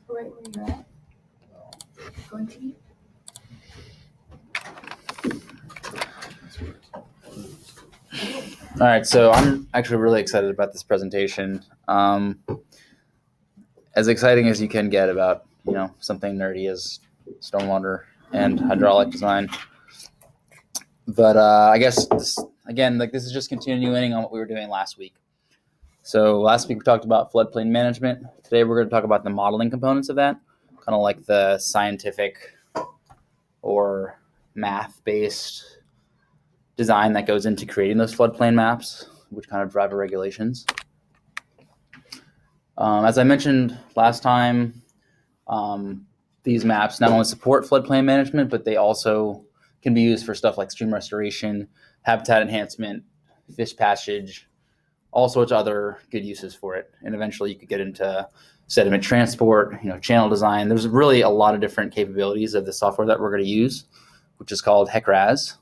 right where you're at. Going to be. All right, so I'm actually really excited about this presentation. As exciting as you can get about, something nerdy as stormwater and hydraulic design. But I guess this is just continuing on what we were doing last week. So last week we talked about floodplain management. Today we're going to talk about the modeling components of that, kind of like the scientific or math-based design that goes into creating those floodplain maps, which kind of drive our regulations. As I mentioned last time, these maps not only support floodplain management, but they also can be used for stuff like stream restoration, habitat enhancement, fish passage, all sorts of other good uses for it. And eventually you could get into sediment transport, channel design. There's really a lot of different capabilities of the software that we're going to use, which is called HEC-RAS.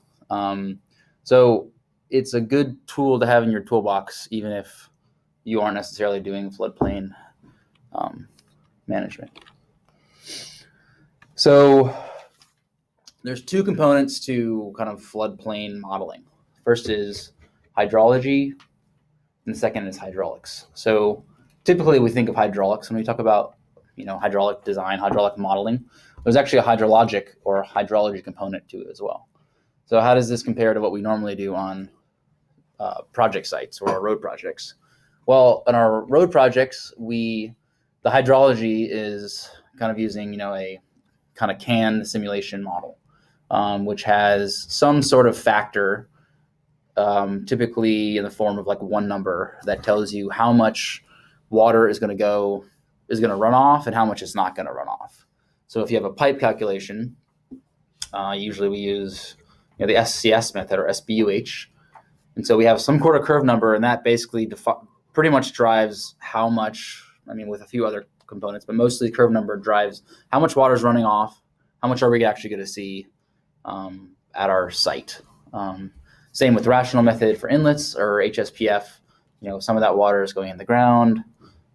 So it's a good tool to have in your toolbox, even if you aren't necessarily doing floodplain management. So there's two components to kind of floodplain modeling. First is hydrology, and the second is hydraulics. So typically we think of hydraulics when we talk about hydraulic design, hydraulic modeling. There's actually a hydrologic or hydrology component to it as well. So how does this compare to what we normally do on project sites or road projects? Well, in our road projects, the hydrology is kind of using a kind of canned simulation model, which has some sort of factor, typically in the form of like one number that tells you how much water is going to run off and how much is not going to run off. So if you have a pipe calculation, usually we use the SCS method or SBUH. And so we have some sort of curve number, and that basically pretty much drives how much, with a few other components, but mostly curve number drives how much water is running off, how much are we actually going to see at our site. Same with rational method for inlets or HSPF. Some of that water is going in the ground.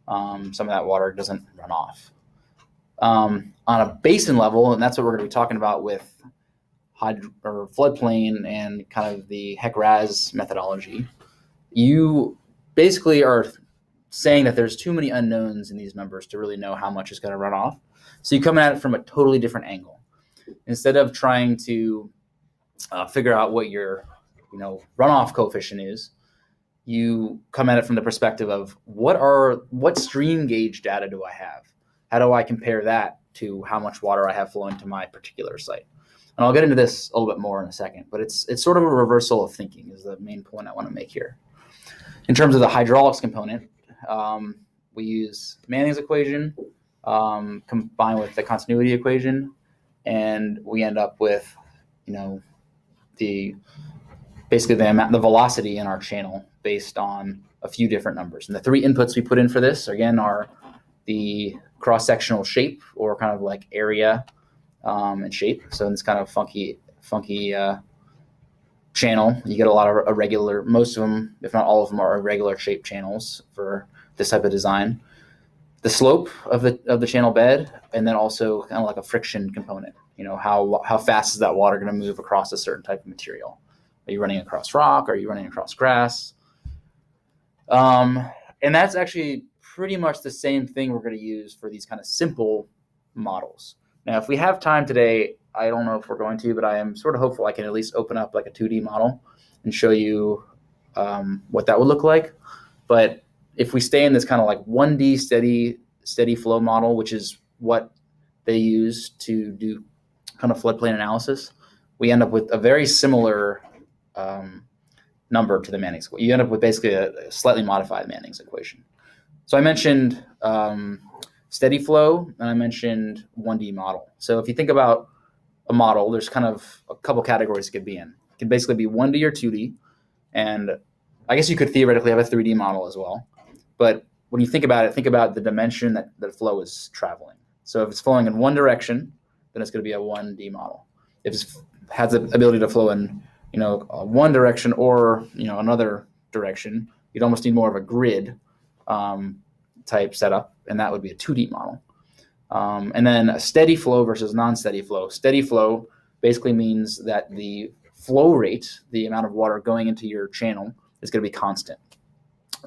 Some of that water doesn't run off. On a basin level, and that's what we're going to be talking about with floodplain and kind of the HEC-RAS methodology, you basically are saying that there's too many unknowns in these numbers to really know how much is going to run off. So you come at it from a totally different angle. Instead of trying to figure out what your runoff coefficient is, you come at it from the perspective of what stream gauge data do I have? How do I compare that to how much water I have flowing to my particular site? And I'll get into this a little bit more in a second, but it's sort of a reversal of thinking is the main point I want to make here. In terms of the hydraulics component, we use Manning's equation combined with the continuity equation, and we end up with the velocity in our channel based on a few different numbers. And the three inputs we put in for this, again, are the cross-sectional shape, or kind of like area and shape. So in this kind of funky channel, you get a lot of irregular, most of them, if not all of them, are irregular shaped channels for this type of design. The slope of the channel bed, and then also kind of like a friction component. How fast is that water going to move across a certain type of material? Are you running across rock? Are you running across grass? And that's actually pretty much the same thing we're going to use for these kind of simple models. Now, if we have time today, I don't know if we're going to, but I am sort of hopeful I can at least open up like a 2D model and show you what that would look like. But if we stay in this kind of like 1D steady flow model, which is what they use to do kind of floodplain analysis, we end up with a very similar number to the Manning's equation. You end up with basically a slightly modified Manning's equation. So I mentioned steady flow, and I mentioned 1D model. So if you think about a model, there's kind of a couple categories it could be in. It can basically be 1D or 2D, and I guess you could theoretically have a 3D model as well. But when you think about it, think about the dimension that the flow is traveling. So if it's flowing in one direction, then it's going to be a 1D model. If it has the ability to flow in one direction or another direction, you'd almost need more of a grid type setup, and that would be a 2D model. And then a steady flow versus non-steady flow. Steady flow basically means that the flow rate, the amount of water going into your channel, is going to be constant.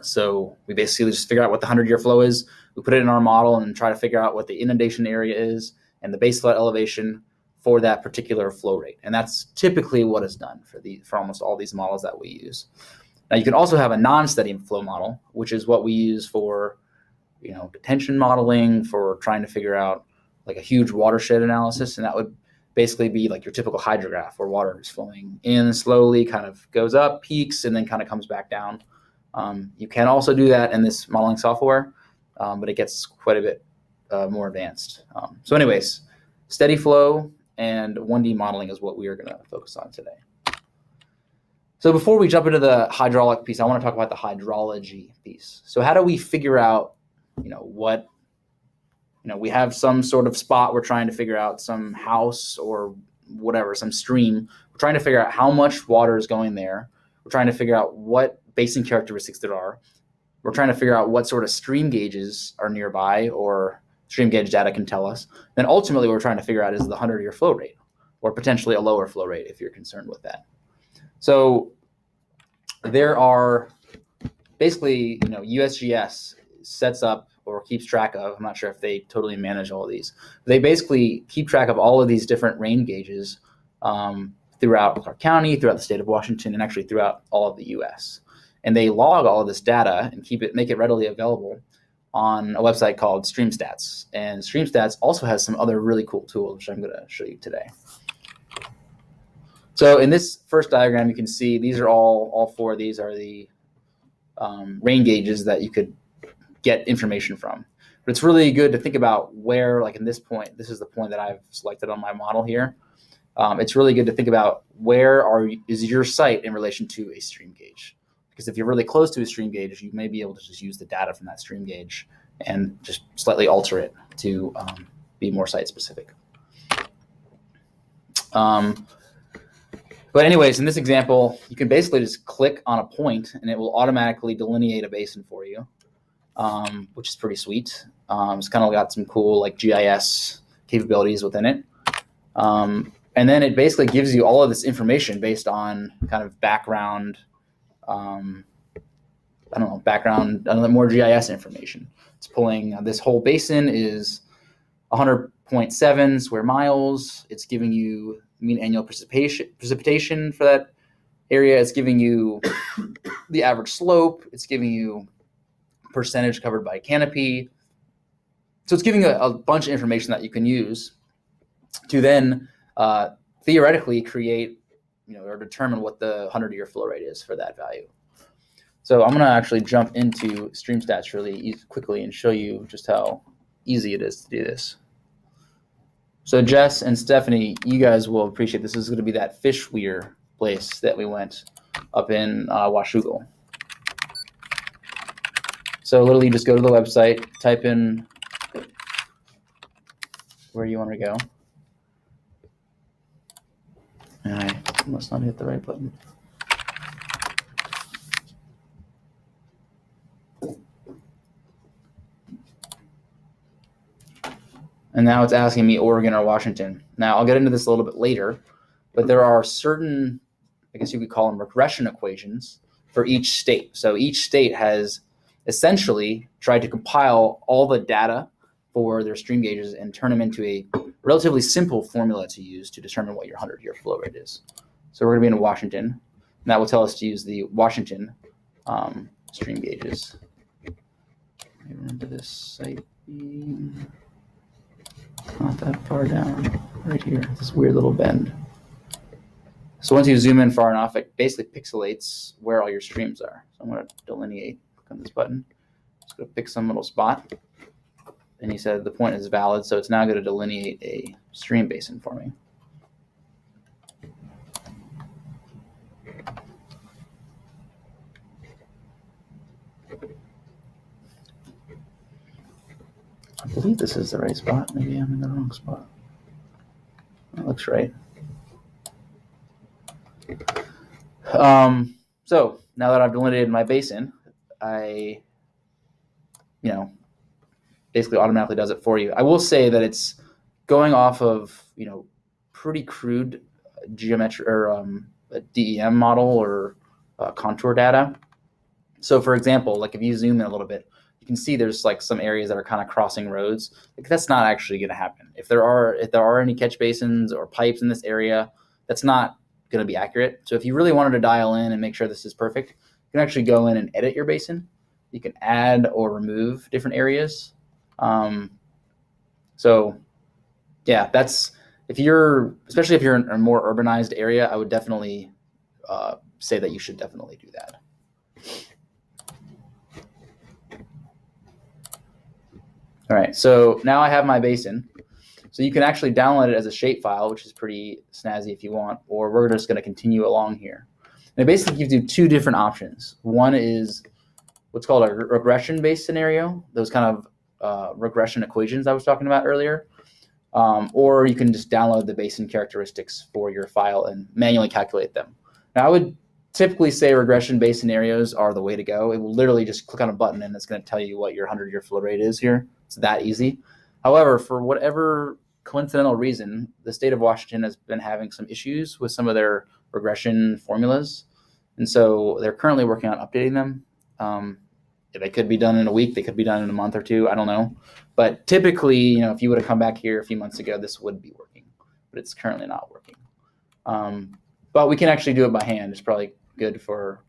So we basically just figure out what the 100-year flow is. We put it in our model and try to figure out what the inundation area is and the base flood elevation for that particular flow rate. And that's typically what is done for almost all these models that we use. Now you can also have a non-steady flow model, which is what we use for detention modeling, for trying to figure out like a huge watershed analysis. And that would basically be like your typical hydrograph where water is flowing in slowly, kind of goes up, peaks, and then kind of comes back down. You can also do that in this modeling software, but it gets quite a bit more advanced. So anyways, steady flow and 1D modeling is what we are going to focus on today. So before we jump into the hydraulic piece, I want to talk about the hydrology piece. So how do we figure out, we have some sort of spot we're trying to figure out, some house or whatever, some stream. We're trying to figure out how much water is going there. We're trying to figure out what basin characteristics there are. We're trying to figure out what sort of stream gauges are nearby or stream gauge data can tell us. Then ultimately what we're trying to figure out is the 100-year flow rate, or potentially a lower flow rate if you're concerned with that. So there are basically, USGS sets up or keeps track of, I'm not sure if they totally manage all of these, they basically keep track of all of these different rain gauges throughout Clark County, throughout the state of Washington, and actually throughout all of the US. And they log all of this data and make it readily available on a website called StreamStats. And StreamStats also has some other really cool tools, which I'm going to show you today. So in this first diagram, you can see these are all four of these are the rain gauges that you could get information from. But it's really good to think about where, like in this point, this is the point that I've selected on my model here. It's really good to think about where is your site in relation to a stream gauge. Because if you're really close to a stream gauge, you may be able to just use the data from that stream gauge and just slightly alter it to be more site specific. But anyways, in this example, you can basically just click on a point and it will automatically delineate a basin for you, which is pretty sweet. It's kind of got some cool like GIS capabilities within it. And then it basically gives you all of this information based on kind of background, more GIS information. It's pulling this whole basin is 100.7 square miles. It's giving you mean annual precipitation for that area. It's giving you the average slope. It's giving you percentage covered by canopy. So it's giving you a bunch of information that you can use to then theoretically create, or determine what the 100-year flow rate is for that value. So I'm going to actually jump into StreamStats really quickly and show you just how easy it is to do this. So Jess and Stephanie, you guys will appreciate this. This is going to be that fish weir place that we went up in Washougal. So literally just go to the website, type in where you want to go. And I must not hit the right button. And now it's asking me Oregon or Washington. Now I'll get into this a little bit later, but there are certain, I guess you could call them regression equations for each state. So each state has essentially tried to compile all the data for their stream gauges and turn them into a relatively simple formula to use to determine what your 100-year flow rate is. So we're going to be in Washington, and that will tell us to use the Washington stream gauges. Let me run to this site. Not that far down, right here, this weird little bend. So once you zoom in far enough, it basically pixelates where all your streams are. So I'm going to delineate, click on this button. Just going to pick some little spot. And he said the point is valid, so it's now going to delineate a stream basin for me. I believe this is the right spot. Maybe I'm in the wrong spot. That looks right. So now that I've delineated my basin, I, basically automatically does it for you. I will say that it's going off of, pretty crude geometry or a DEM model or contour data. So for example, like if you zoom in a little bit, you can see there's like some areas that are kind of crossing roads. Like that's not actually going to happen. If there are any catch basins or pipes in this area, that's not going to be accurate. So if you really wanted to dial in and make sure this is perfect, you can actually go in and edit your basin. You can add or remove different areas. So yeah, that's especially if you're in a more urbanized area, I would definitely say that you should definitely do that. All right, so now I have my basin. So you can actually download it as a shapefile, which is pretty snazzy if you want, or we're just going to continue along here. And it basically gives you two different options. One is what's called a regression-based scenario, those kind of regression equations I was talking about earlier. Or you can just download the basin characteristics for your file and manually calculate them. Now, I would typically say regression-based scenarios are the way to go. It will literally just click on a button and it's going to tell you what your 100-year flow rate is here. It's that easy. However, for whatever coincidental reason, the state of Washington has been having some issues with some of their regression formulas. And so they're currently working on updating them. They could be done in a week. They could be done in a month or two. I don't know. But typically, if you would have come back here a few months ago, this would be working. But it's currently not working. But we can actually do it by hand. It's probably good for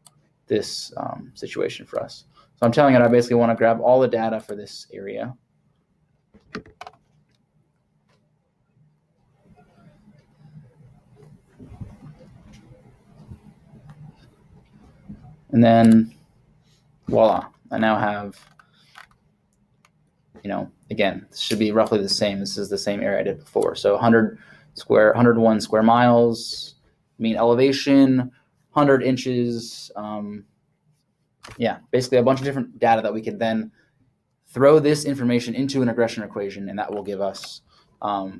this situation for us. So I'm telling it I basically want to grab all the data for this area. And then, voila, I now have, again, this should be roughly the same. This is the same area I did before. So 101 square miles, mean elevation, 100 inches. Basically a bunch of different data that we can then throw this information into an regression equation, and that will give us a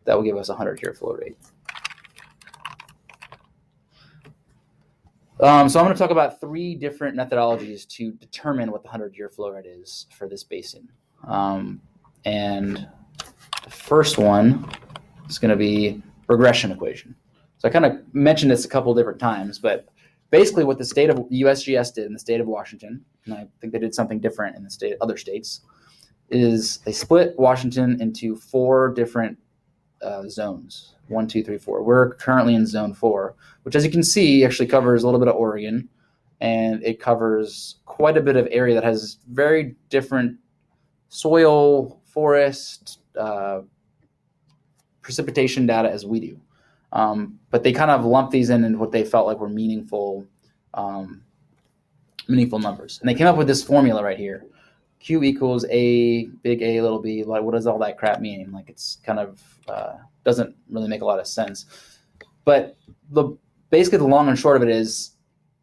100-year flow rate. So I'm going to talk about three different methodologies to determine what the 100-year flow rate is for this basin. And the first one is going to be regression equation. So I kind of mentioned this a couple of different times, but basically what the state of USGS did in the state of Washington, and I think they did something different in the other states, is they split Washington into 4 different zones. 1, 2, 3, 4. We're currently in zone 4, which, as you can see, actually covers a little bit of Oregon, and it covers quite a bit of area that has very different soil, forest, precipitation data as we do. But they kind of lump these in what they felt like were meaningful numbers. And they came up with this formula right here. Q equals A, big A, little b. Like, what does all that crap mean? Like, it's kind of doesn't really make a lot of sense. But basically the long and short of it is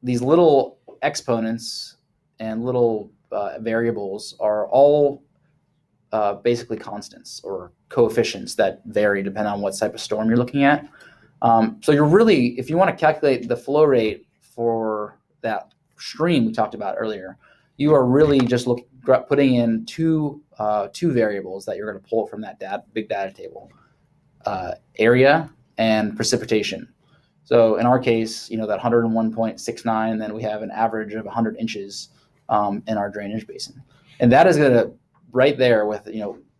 these little exponents and little variables are all basically constants or coefficients that vary depending on what type of storm you're looking at. So you're really, if you want to calculate the flow rate for that stream we talked about earlier, you are really just putting in two variables that you're going to pull from that big data table, area and precipitation. So in our case, that 101.69, then we have an average of 100 inches in our drainage basin. And that is going to, right there with,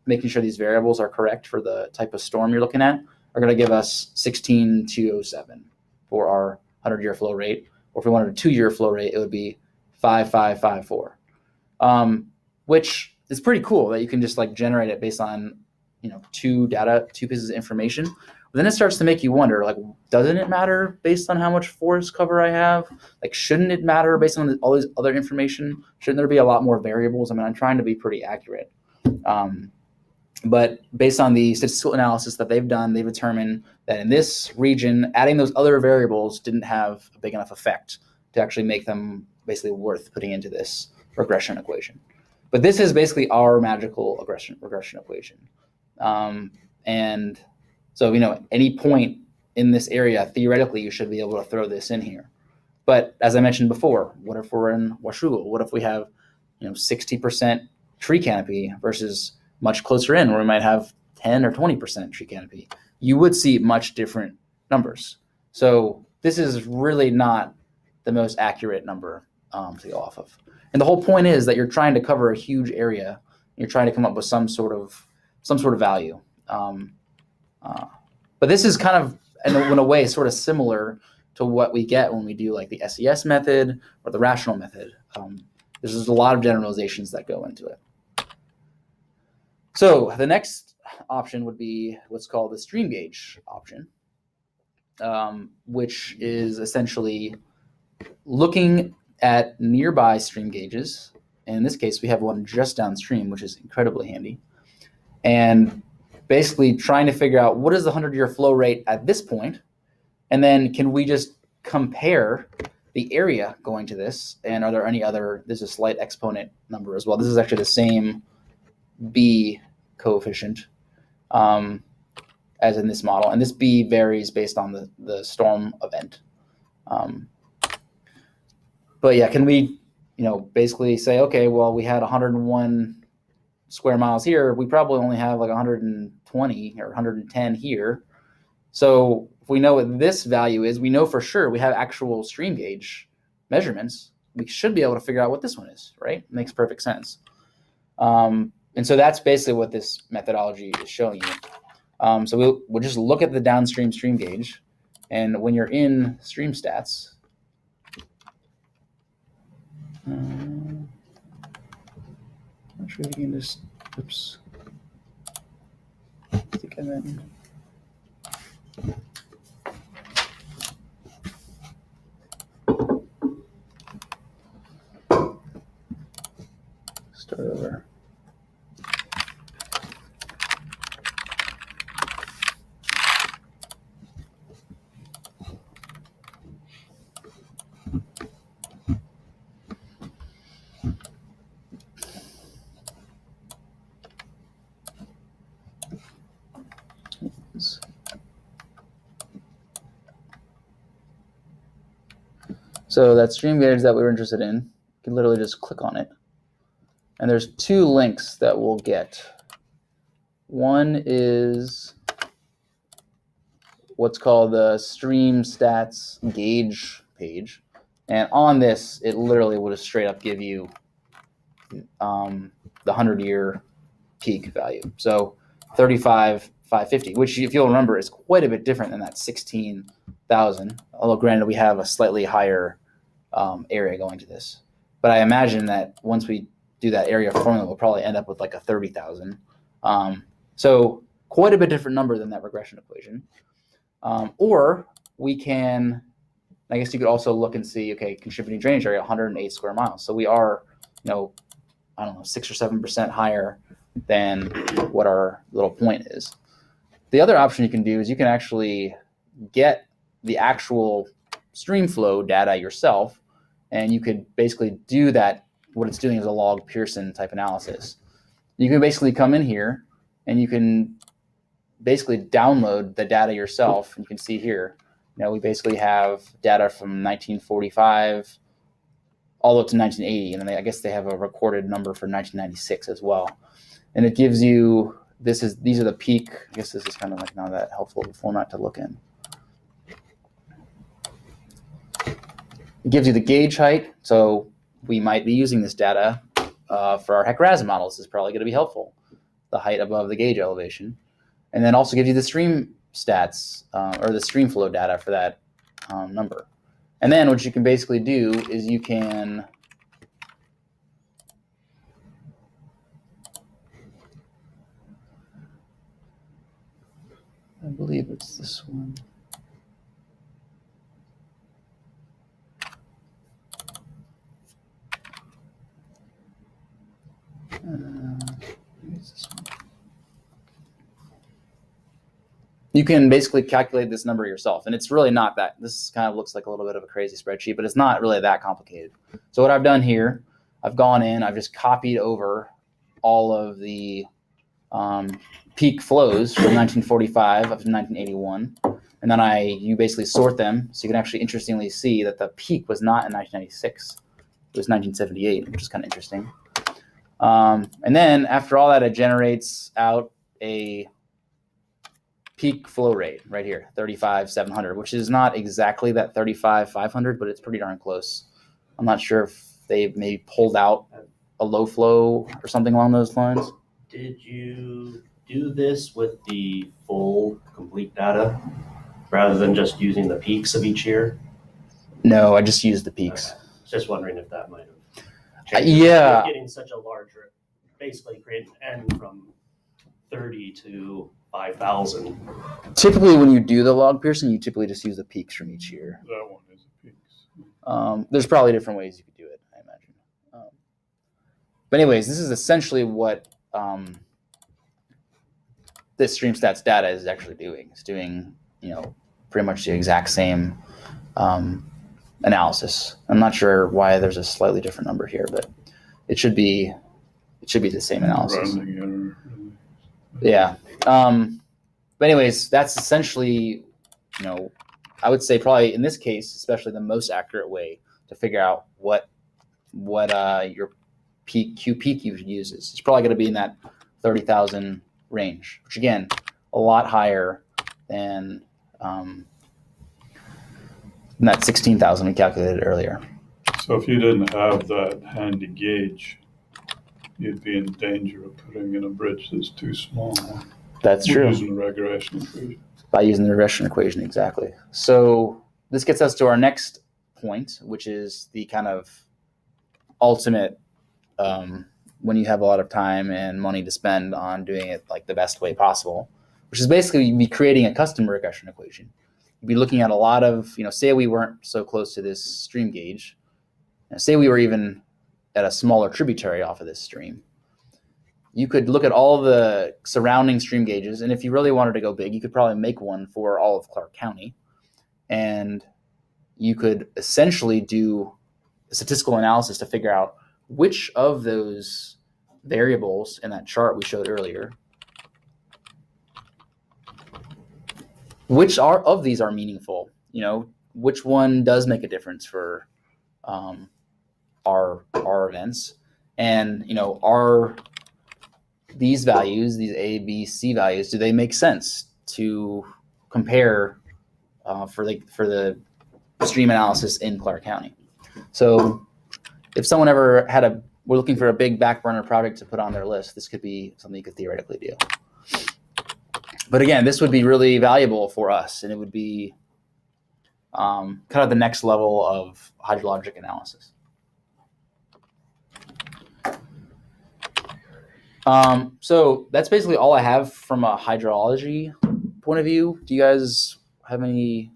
making sure these variables are correct for the type of storm you're looking at, are going to give us 16,207 for our 100-year flow rate. Or if we wanted a 2-year flow rate, it would be 5554, which is pretty cool that you can just generate it based on, two pieces of information. But then it starts to make you wonder, doesn't it matter based on how much forest cover I have? Shouldn't it matter based on all this other information? Shouldn't there be a lot more variables? I mean, I'm trying to be pretty accurate. But based on the statistical analysis that they've done, they've determined that in this region, adding those other variables didn't have a big enough effect to actually make them basically worth putting into this regression equation. But this is basically our magical regression equation. And so, any point in this area, theoretically, you should be able to throw this in here. But as I mentioned before, what if we're in Washougal? What if we have, 60% tree canopy versus much closer in where we might have 10 or 20% tree canopy, you would see much different numbers. So this is really not the most accurate number to go off of. And the whole point is that you're trying to cover a huge area. You're trying to come up with some sort of value. But this is kind of, in a way, sort of similar to what we get when we do like the SES method or the rational method. There's just a lot of generalizations that go into it. So the next option would be what's called the stream gauge option, which is essentially looking at nearby stream gauges. And in this case, we have one just downstream, which is incredibly handy. And basically trying to figure out what is the 100-year flow rate at this point, and then can we just compare the area going to this, and are there any other, there's a slight exponent number as well. This is actually the same B coefficient as in this model, and this B varies based on the storm event. But yeah, can we, basically say, okay, well, we had 101 square miles here. We probably only have like 120 or 110 here. So if we know what this value is, we know for sure we have actual stream gauge measurements. We should be able to figure out what this one is, right? Makes perfect sense. And so that's basically what this methodology is showing you. So we'll just look at the downstream stream gauge, and when you're in stream stats, I'm not sure if you can just, oops. I think I meant. Start over. So that stream gauge that we were interested in, you can literally just click on it. And there's two links that we'll get. One is what's called the stream stats gauge page. And on this, it literally will just straight up give you the 100-year peak value. So 35,550, which if you'll remember is quite a bit different than that 16,000. Although granted, we have a slightly higher area going to this. But I imagine that once we do that area formula, we'll probably end up with like a 30,000. So quite a bit different number than that regression equation. Or we can, I guess you could also look and see, okay, contributing drainage area, 108 square miles. So we are, I don't know, 6 or 7% higher than what our little point is. The other option you can do is you can actually get the actual stream flow data yourself, and you could basically do that. What it's doing is a log Pearson type analysis. You can basically come in here and you can basically download the data yourself. You can see here, we basically have data from 1945 all the way up to 1980, and then I guess they have a recorded number for 1996 as well. And it gives you, these are the peak, I guess this is kind of like not that helpful of a format to look in. It gives you the gauge height, so we might be using this data for our HEC-RAS models. This is probably going to be helpful, the height above the gauge elevation. And then also gives you the stream stats, or the stream flow data for that number. And then what you can basically do is you can I believe it's this one. This one. You can basically calculate this number yourself, and it's really not that. This kind of looks like a little bit of a crazy spreadsheet, but it's not really that complicated. So what I've done here, I've gone in, I've just copied over all of the peak flows from 1945 up to 1981, and then you basically sort them, so you can actually interestingly see that the peak was not in 1996, it was 1978, which is kind of interesting. And then after all that, it generates out a peak flow rate right here, 35,700, which is not exactly that 35,500, but it's pretty darn close. I'm not sure if they maybe pulled out a low flow or something along those lines. Did you do this with the full complete data rather than just using the peaks of each year? No, I just used the peaks. Okay. Just wondering if that might have changed. Yeah. With getting such a large, basically create an N from 30 to 5,000. Typically, when you do the log piercing, you typically just use the peaks from each year. That one is the peaks. There's probably different ways you could do it, I imagine. But anyways, this is essentially what this StreamStats data is actually doing. It's doing, pretty much the exact same analysis. I'm not sure why there's a slightly different number here, but it should be the same analysis. Yeah. But anyways, that's essentially, I would say probably in this case, especially the most accurate way to figure out what your Q peak uses. It's probably going to be in that 30,000 range, which again, a lot higher than that 16,000 we calculated earlier. So if you didn't have that handy gauge, you'd be in danger of putting in a bridge that's too small. That's true. Using the regression equation. By using the regression equation, exactly. So this gets us to our next point, which is the kind of ultimate when you have a lot of time and money to spend on doing it like the best way possible, which is basically you'd be creating a custom regression equation. You'd be looking at a lot of, say we weren't so close to this stream gauge, say we were even at a smaller tributary off of this stream. You could look at all the surrounding stream gauges, and if you really wanted to go big, you could probably make one for all of Clark County, and you could essentially do a statistical analysis to figure out which of those variables in that chart we showed earlier, which of these are meaningful, which one does make a difference for our events, and are these values, these A, B, C values, do they make sense to compare for the stream analysis in Clark County? So if someone ever we're looking for a big back burner project to put on their list, this could be something you could theoretically do. But again, this would be really valuable for us, and it would be kind of the next level of hydrologic analysis. So that's basically all I have from a hydrology point of view. Do you guys have any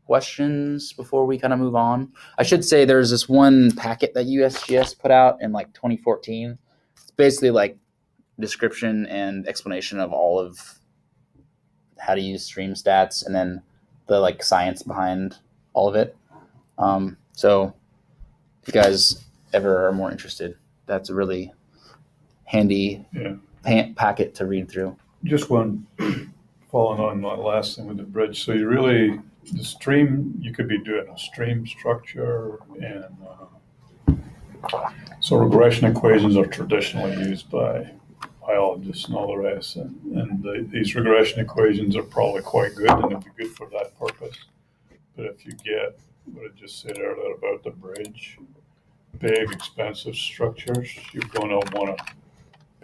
questions before we kind of move on? I should say there's this one packet that USGS put out in like 2014. It's basically like description and explanation of all of how to use stream stats and then the like science behind all of it. So if you guys ever are more interested, that's a really handy packet to read through. Just one following on my last thing with the bridge. So the stream, you could be doing a stream structure, and so regression equations are traditionally used by biologists and all the rest, and these regression equations are probably quite good, and they'd be good for that purpose. But if you get what I just said earlier about the bridge, big expensive structures, you're going to want to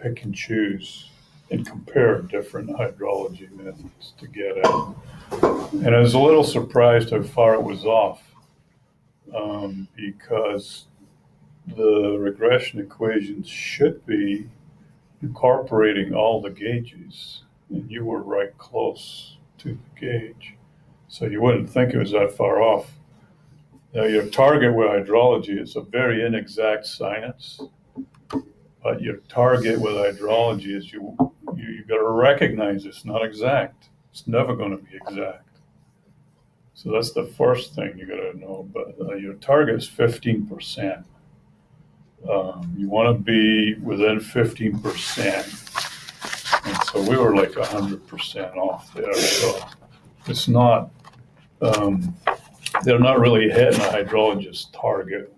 pick and choose and compare different hydrology methods to get at. And I was a little surprised how far it was off, because the regression equations should be incorporating all the gauges, and you were right close to the gauge. So you wouldn't think it was that far off. Now your target with hydrology is a very inexact science, but your target with hydrology is you got to recognize it's not exact. It's never going to be exact. So that's the first thing you got to know. But your target is 15%. You want to be within 15%. And so we were like 100% off there. So it's not, they're not really hitting a hydrologist's target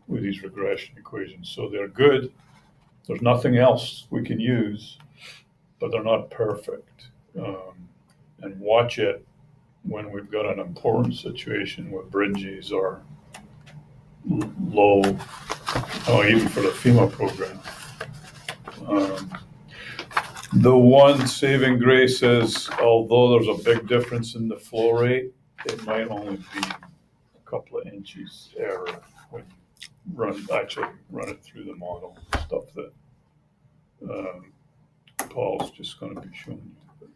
with these regression equations. So they're good There's nothing else we can use, but they're not perfect. And watch it when we've got an important situation where bridges are low, even for the FEMA program. The one saving grace is, although there's a big difference in the flow rate, it might only be a couple of inches error when you run it through the model, stuff that Paul's just going to be showing you.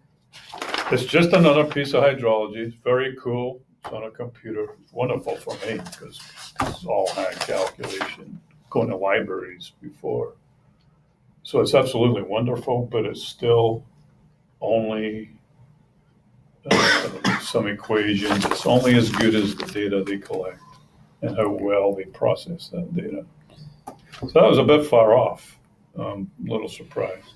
It's just another piece of hydrology. It's very cool. It's on a computer. It's wonderful for me because it's all hand calculation, going to libraries before. So it's absolutely wonderful, but it's still only some equations. It's only as good as the data they collect and how well they process that data. So that was a bit far off. A little surprised.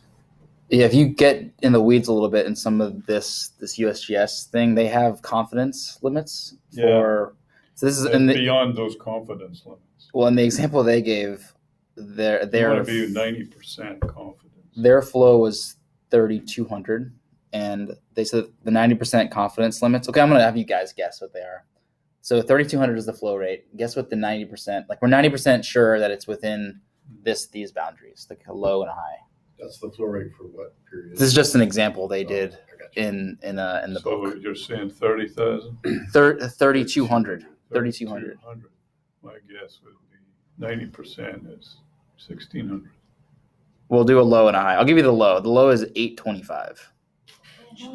Yeah, if you get in the weeds a little bit in some of this USGS thing, they have confidence limits for. Yeah. So this is beyond those confidence limits. Well, in the example they gave, their want to be 90% confidence. Their flow was 3,200, and they said the 90% confidence limits. Okay, I'm gonna have you guys guess what they are. So 3,200 is the flow rate. Guess what the 90%? Like we're 90% sure that it's within these boundaries, like a low and a high. That's the flow rate for what period? This is just an example they did in the book. So you're saying 30,000? 3,200. 3,200. My guess would be 90% is 1,600. We'll do a low and a high. I'll give you the low. The low is 825. So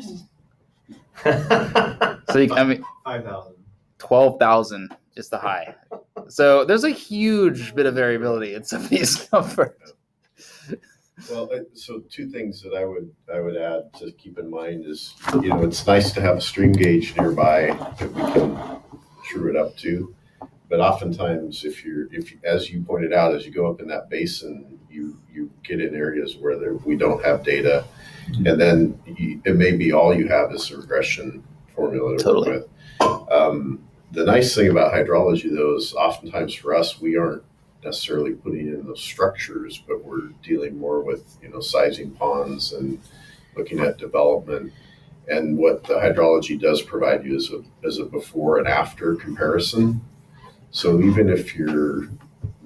5,000. 12,000 is the high. So there's a huge bit of variability in some of these numbers. Well, so two things that I would add to keep in mind is, it's nice to have a stream gauge nearby that we can true it up to. But oftentimes, if as you pointed out, as you go up in that basin, you get in areas where we don't have data, and then it may be all you have is a regression formula to work with. The nice thing about hydrology, though, is oftentimes for us, we aren't necessarily putting in those structures, but we're dealing more with sizing ponds and looking at development. And what the hydrology does provide you is a before and after comparison. So even if you're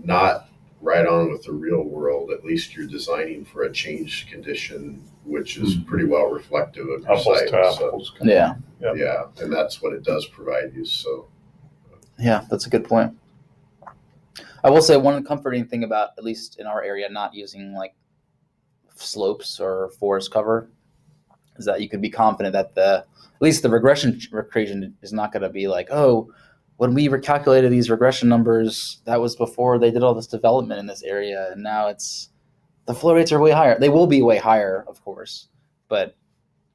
not right on with the real world, at least you're designing for a changed condition, which is pretty well reflective of your site. So, yeah, and that's what it does provide you. So, yeah, that's a good point. I will say one comforting thing about, at least in our area, not using like slopes or forest cover is that you could be confident that at least the regression equation is not going to be like, oh, when we recalculated these regression numbers, that was before they did all this development in this area, and now the flow rates are way higher. They will be way higher, of course, but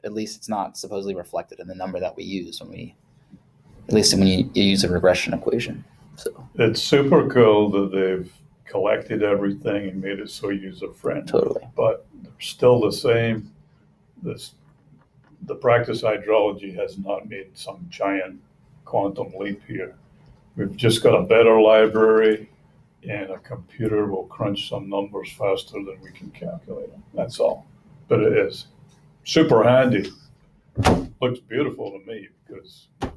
at least it's not supposedly reflected in the number that we use when you use a regression equation. So it's super cool that they've collected everything and made it so user-friendly. Totally. But they're still the same. The practice hydrology has not made some giant quantum leap here. We've just got a better library, and a computer will crunch some numbers faster than we can calculate them. That's all. But it is super handy. Looks beautiful to me because I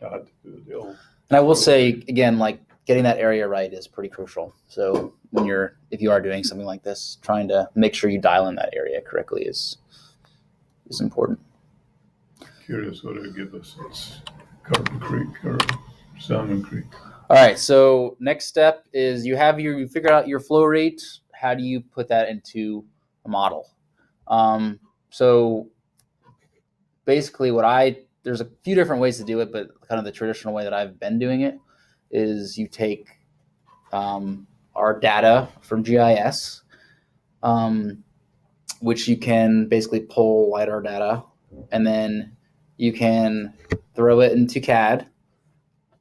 had to do the old. And I will say again, like getting that area right is pretty crucial. So if you are doing something like this, trying to make sure you dial in that area correctly is important. Curious what it would give us. It's Carbon Creek or Salmon Creek. All right. So next step is you figure out your flow rate. How do you put that into a model? So basically there's a few different ways to do it, but kind of the traditional way that I've been doing it is you take our data from GIS, which you can basically pull LiDAR data, and then you can throw it into CAD,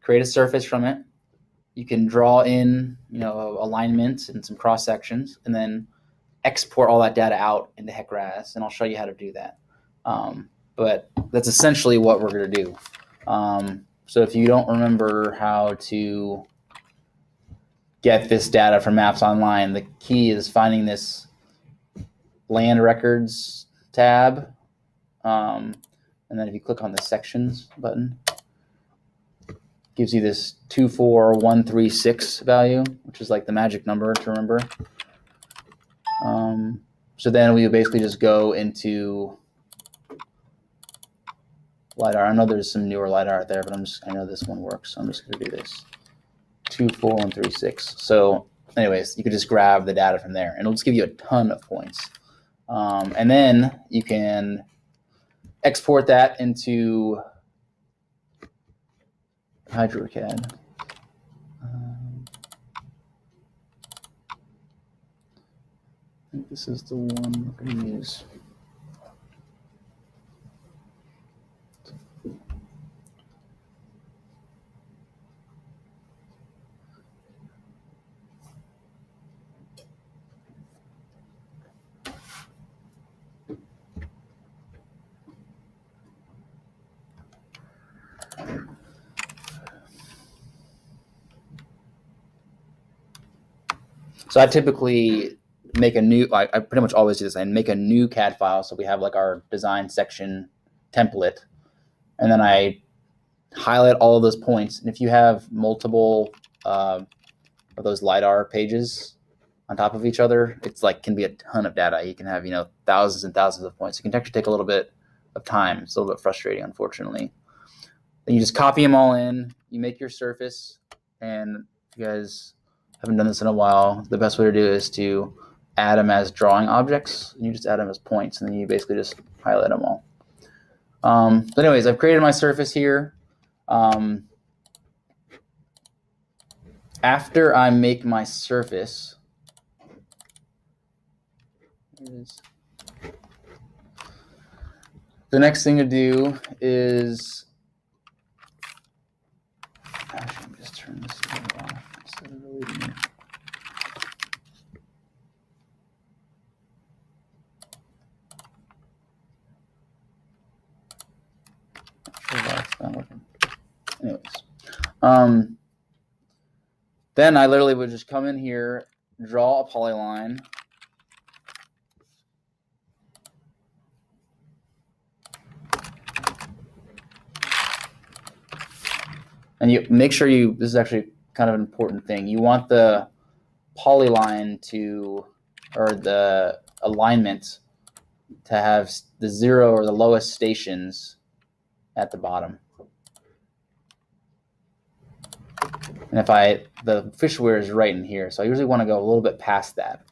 create a surface from it. You can draw in, alignment and some cross sections, and then export all that data out into HEC-RAS, and I'll show you how to do that. But that's essentially what we're going to do. So if you don't remember how to get this data from Maps Online, the key is finding this land records tab. And then if you click on the sections button, it gives you this 24136 value, which is like the magic number to remember. So then we would basically just go into LiDAR. I know there's some newer LiDAR out there, but I know this one works, so I'm just gonna do this. 24136. So anyways, you could just grab the data from there and it'll just give you a ton of points. And then you can export that into HydroCAD. I think this is the one we're going to use. So I typically make a new, I pretty much always do this. I make a new CAD file. So we have like our design section template, and then I highlight all of those points. And if you have multiple of those LiDAR pages on top of each other, it's like can be a ton of data. You can have, you know, thousands and thousands of points. It can actually take a little bit of time. It's a little bit frustrating, unfortunately. Then you just copy them all in, you make your surface, and if you guys haven't done this in a while, the best way to do it is to add them as drawing objects, and you just add them as points, and then you basically just highlight them all. But anyways, I've created my surface here. After I make my surface, the next thing to do is, actually, let me just turn this off instead of deleting it. Not sure why it's not working. Anyways, then I literally would just come in here, draw a polyline. And you make sure this is actually kind of an important thing. You want the polyline to, or the alignment to have the 0 or the lowest stations at the bottom. And the fish weir is right in here. So I usually want to go a little bit past that,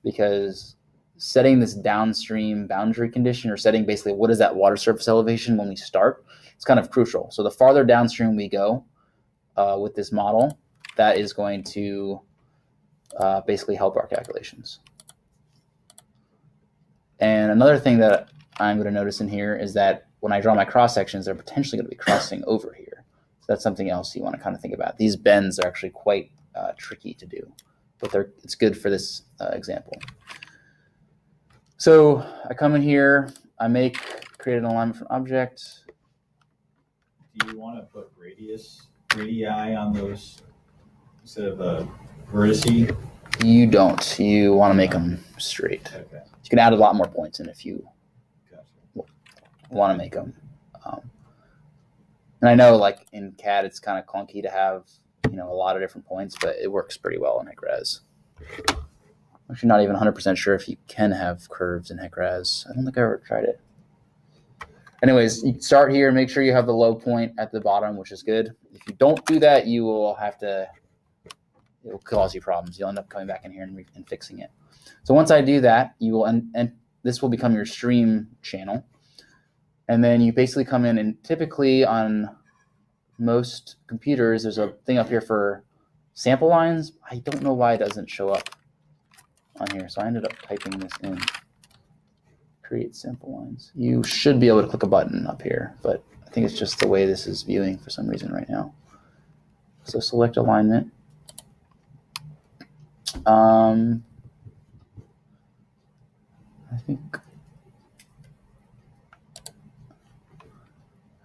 because setting this downstream boundary condition, or setting basically what is that water surface elevation when we start, it's kind of crucial. So the farther downstream we go with this model, that is going to basically help our calculations. And another thing that I'm going to notice in here is that when I draw my cross sections, they're potentially going to be crossing over here. So that's something else you want to kind of think about. These bends are actually quite tricky to do, but it's good for this example. So I come in here, create an alignment from object. Do you want to put radii on those instead of vertice? You don't. You want to make them straight. Okay. You can add a lot more points in if you Gotcha. want to make them. And I know, like in CAD, it's kind of clunky to have, you know, a lot of different points, but it works pretty well in HEC-RAS. I'm actually not even 100% sure if you can have curves in HEC-RAS. I don't think I ever tried it. Anyways, you start here, make sure you have the low point at the bottom, which is good. If you don't do that, it will cause you problems. You'll end up coming back in here and fixing it. So once I do that, you will, and this will become your stream channel. And then you basically come in, and typically on most computers, there's a thing up here for sample lines. I don't know why it doesn't show up on here. So I ended up typing this in. Create sample lines. You should be able to click a button up here, but I think it's just the way this is viewing for some reason right now. So select alignment. I think.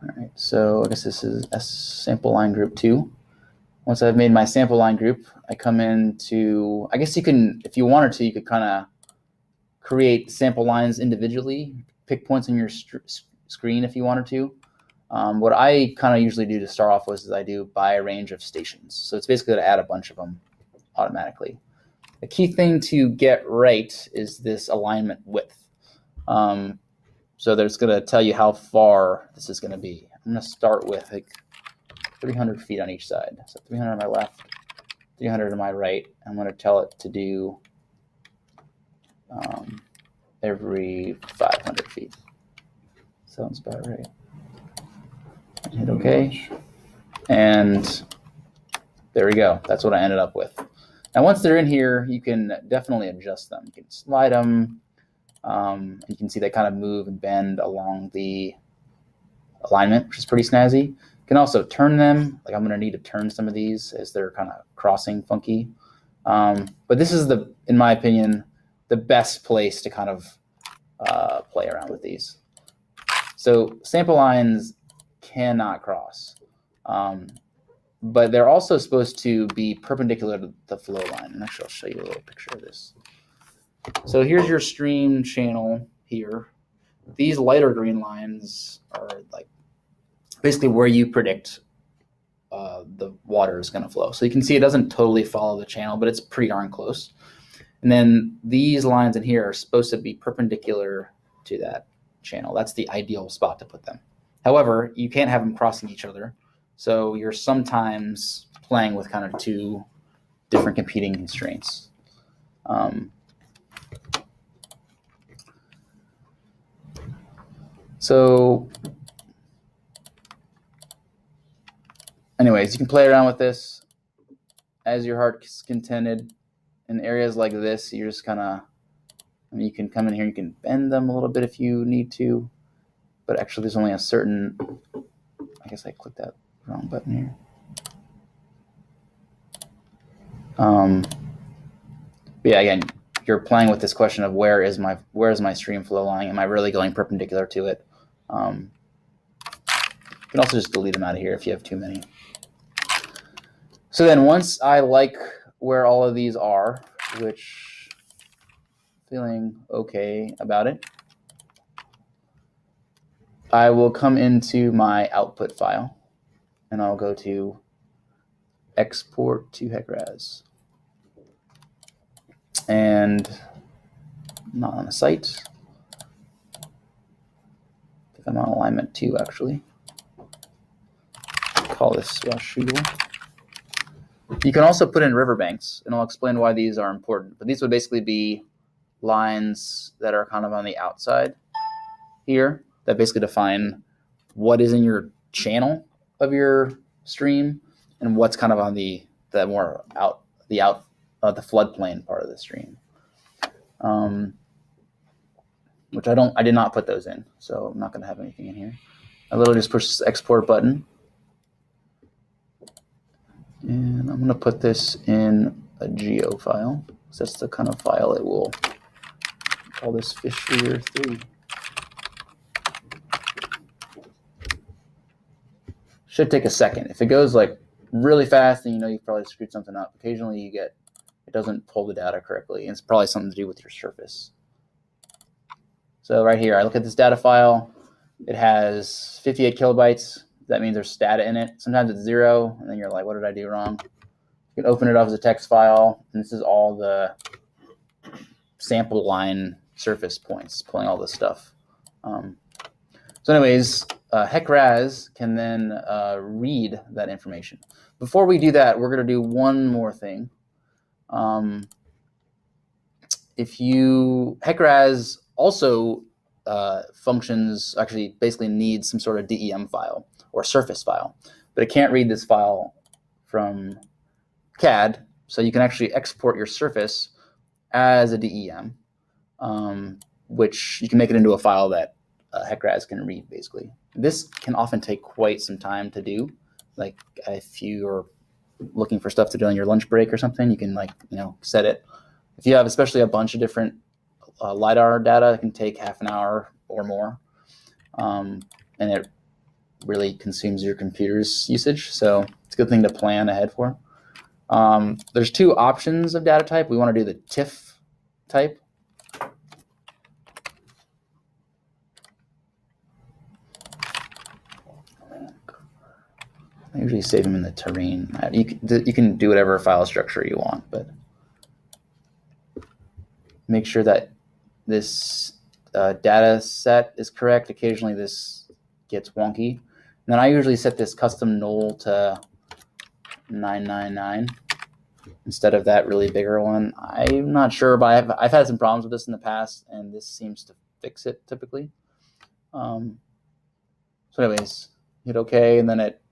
All right, so I guess this is a sample line group 2. Once I've made my sample line group, I come into, I guess you can, if you wanted to, you could kind of create sample lines individually, pick points on your screen if you wanted to. What I kind of usually do to start off with is I do by a range of stations. So it's basically to add a bunch of them automatically. The key thing to get right is this alignment width. So that's going to tell you how far this is going to be. I'm going to start with like 300 feet on each side. So 300 on my left, 300 on my right. I'm going to tell it to do every 500 feet. Sounds about right. Hit OK. And there we go. That's what I ended up with. Now, once they're in here, you can definitely adjust them. You can slide them. You can see they kind of move and bend along the alignment, which is pretty snazzy. You can also turn them. Like I'm going to need to turn some of these as they're kind of crossing funky. But this is, in my opinion, the best place to kind of play around with these. So sample lines cannot cross. But they're also supposed to be perpendicular to the flow line. And actually, I'll show you a little picture of this. So here's your stream channel here. These lighter green lines are like basically where you predict the water is going to flow. So you can see it doesn't totally follow the channel, but it's pretty darn close. And then these lines in here are supposed to be perpendicular to that channel. That's the ideal spot to put them. However, you can't have them crossing each other. So you're sometimes playing with kind of two different competing constraints. So anyways, you can play around with this as your heart's contented. In areas like this, you're just kind of, I mean, you can come in here, you can bend them a little bit if you need to, but actually there's only a certain, I guess I clicked that wrong button here. But yeah, again, you're playing with this question of where is my stream flow line? Am I really going perpendicular to it? You can also just delete them out of here if you have too many. So then once I like where all of these are, which feeling okay about it, I will come into my output file and I'll go to export to HEC-RAS. And not on the site. I think I'm on alignment 2 actually. Call this Rashul. You can also put in riverbanks, and I'll explain why these are important. But these would basically be lines that are kind of on the outside here that basically define what is in your channel of your stream and what's kind of on the more out the floodplain part of the stream. Which I did not put those in, so I'm not going to have anything in here. I literally just push this export button. And I'm going to put this in a geo file. So that's the kind of file it will call this Fisher 3. Should take a second. If it goes like really fast, then you know you've probably screwed something up. Occasionally you get, it doesn't pull the data correctly. And it's probably something to do with your surface. So right here, I look at this data file. It has 58 kilobytes. That means there's data in it. Sometimes it's 0, and then you're like, what did I do wrong? You can open it up as a text file, and this is all the sample line surface points, pulling all this stuff. So anyways, HEC-RAS can then read that information. Before we do that, we're going to do one more thing. HEC-RAS also functions, actually basically needs some sort of DEM file or surface file, but it can't read this file from CAD, so you can actually export your surface as a DEM, which you can make it into a file that HEC-RAS can read, basically. This can often take quite some time to do. Like if you are looking for stuff to do on your lunch break or something, you can set it. If you have especially a bunch of different LiDAR data, it can take half an hour or more, and it really consumes your computer's usage. So it's It's a good thing to plan ahead for. There's two options of data type. We want to do the TIFF type. I usually save them in the terrain. You can do whatever file structure you want, but make sure that this data set is correct. Occasionally this gets wonky. And then I usually set this custom null to 999 instead of that really bigger one. I'm not sure, but I've had some problems with this in the past, and this seems to fix it typically. So anyways, hit OK, and then it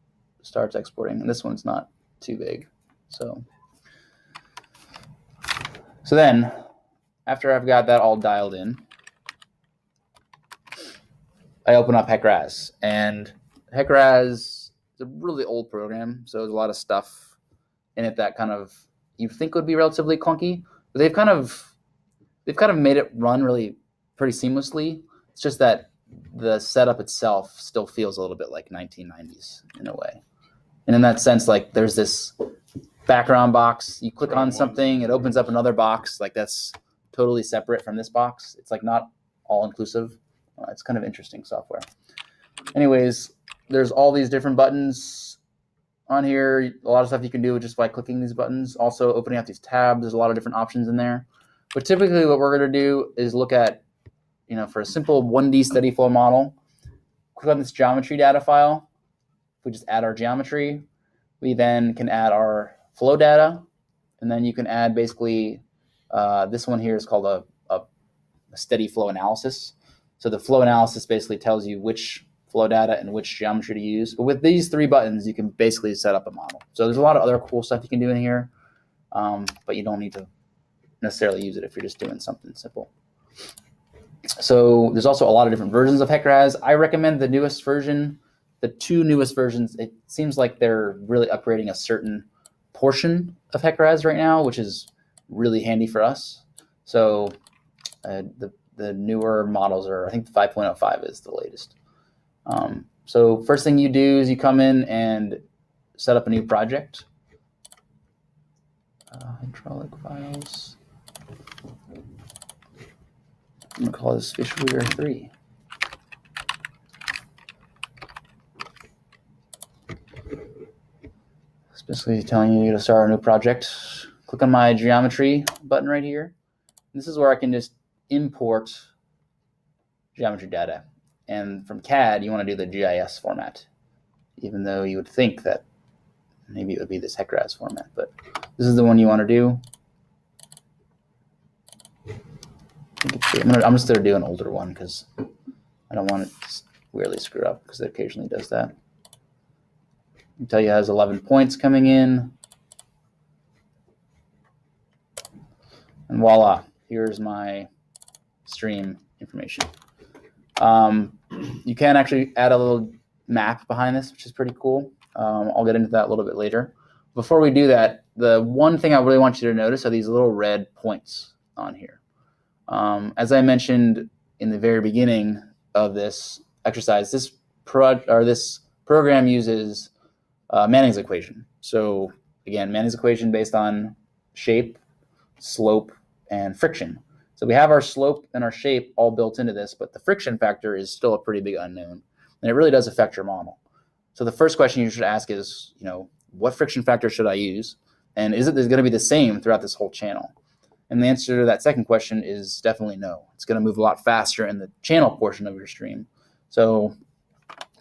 starts exporting, and this one's not too big. So then after I've got that all dialed in, I open up HEC-RAS, and HEC-RAS is a really old program, so there's a lot of stuff in it that kind of you think would be relatively clunky, but they've kind of made it run really pretty seamlessly. It's just that the setup itself still feels a little bit like 1990s in a way. And in that sense, like there's this background box, you click on something, it opens up another box, like that's totally separate from this box. It's like not all inclusive. It's kind of interesting software. Anyways, there's all these different buttons on here. A lot of stuff you can do just by clicking these buttons. Also opening up these tabs, there's a lot of different options in there. But typically what we're going to do is look at, for a simple 1D steady flow model, click on this geometry data file. We just add our geometry. We then can add our flow data, and then you can add basically this one here is called a steady flow analysis. So the flow analysis basically tells you which flow data and which geometry to use. But with these three buttons, you can basically set up a model. So there's a lot of other cool stuff you can do in here, but you don't need to necessarily use it if you're just doing something simple. So there's also a lot of different versions of HEC-RAS. I recommend the newest version. The two newest versions, it seems like they're really upgrading a certain portion of HEC-RAS right now, which is really handy for us. So the newer models are, I think the 5.05 is the latest. So first thing you do is you come in and set up a new project. Hydraulic files. I'm going to call this Fish Weir 3. It's basically telling you to start a new project. Click on my geometry button right here. This is where I can just import geometry data. And from CAD, you want to do the GIS format, even though you would think that maybe it would be this HEC-RAS format. But this is the one you want to do. I'm just going to do an older one because I don't want it to weirdly screw up, because it occasionally does that. I tell you it has 11 points coming in. And voila, here's my stream information. You can actually add a little map behind this, which is pretty cool. I'll get into that a little bit later. Before we do that, the one thing I really want you to notice are these little red points on here. As I mentioned in the very beginning of this exercise, this program uses Manning's equation. So again, Manning's equation based on shape, slope, and friction. So we have our slope and our shape all built into this, but the friction factor is still a pretty big unknown, and it really does affect your model. So the first question you should ask is, what friction factor should I use? And is it going to be the same throughout this whole channel? And the answer to that second question is definitely no. It's going to move a lot faster in the channel portion of your stream. So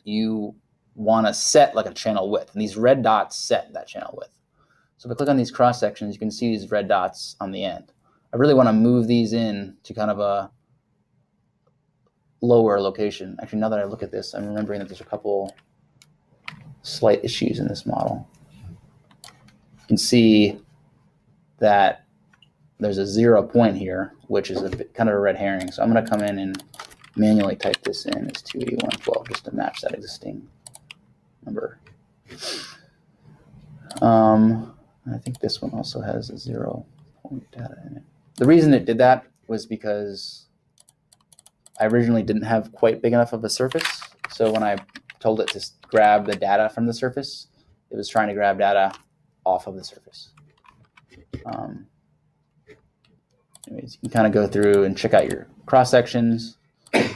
you want to set like a channel width, and these red dots set that channel width. So if I click on these cross sections, you can see these red dots on the end. I really want to move these in to kind of a lower location. Actually, now that I look at this, I'm remembering that there's a couple slight issues in this model. You can see that there's a 0 point here, which is a bit, kind of a red herring. So I'm going to come in and manually type this in as 281.12 just to match that existing number. I think this one also has a 0 point data in it. The reason it did that was because I originally didn't have quite big enough of a surface. So when I told it to grab the data from the surface, it was trying to grab data off of the surface. Anyways, you can kind of go through and check out your cross sections.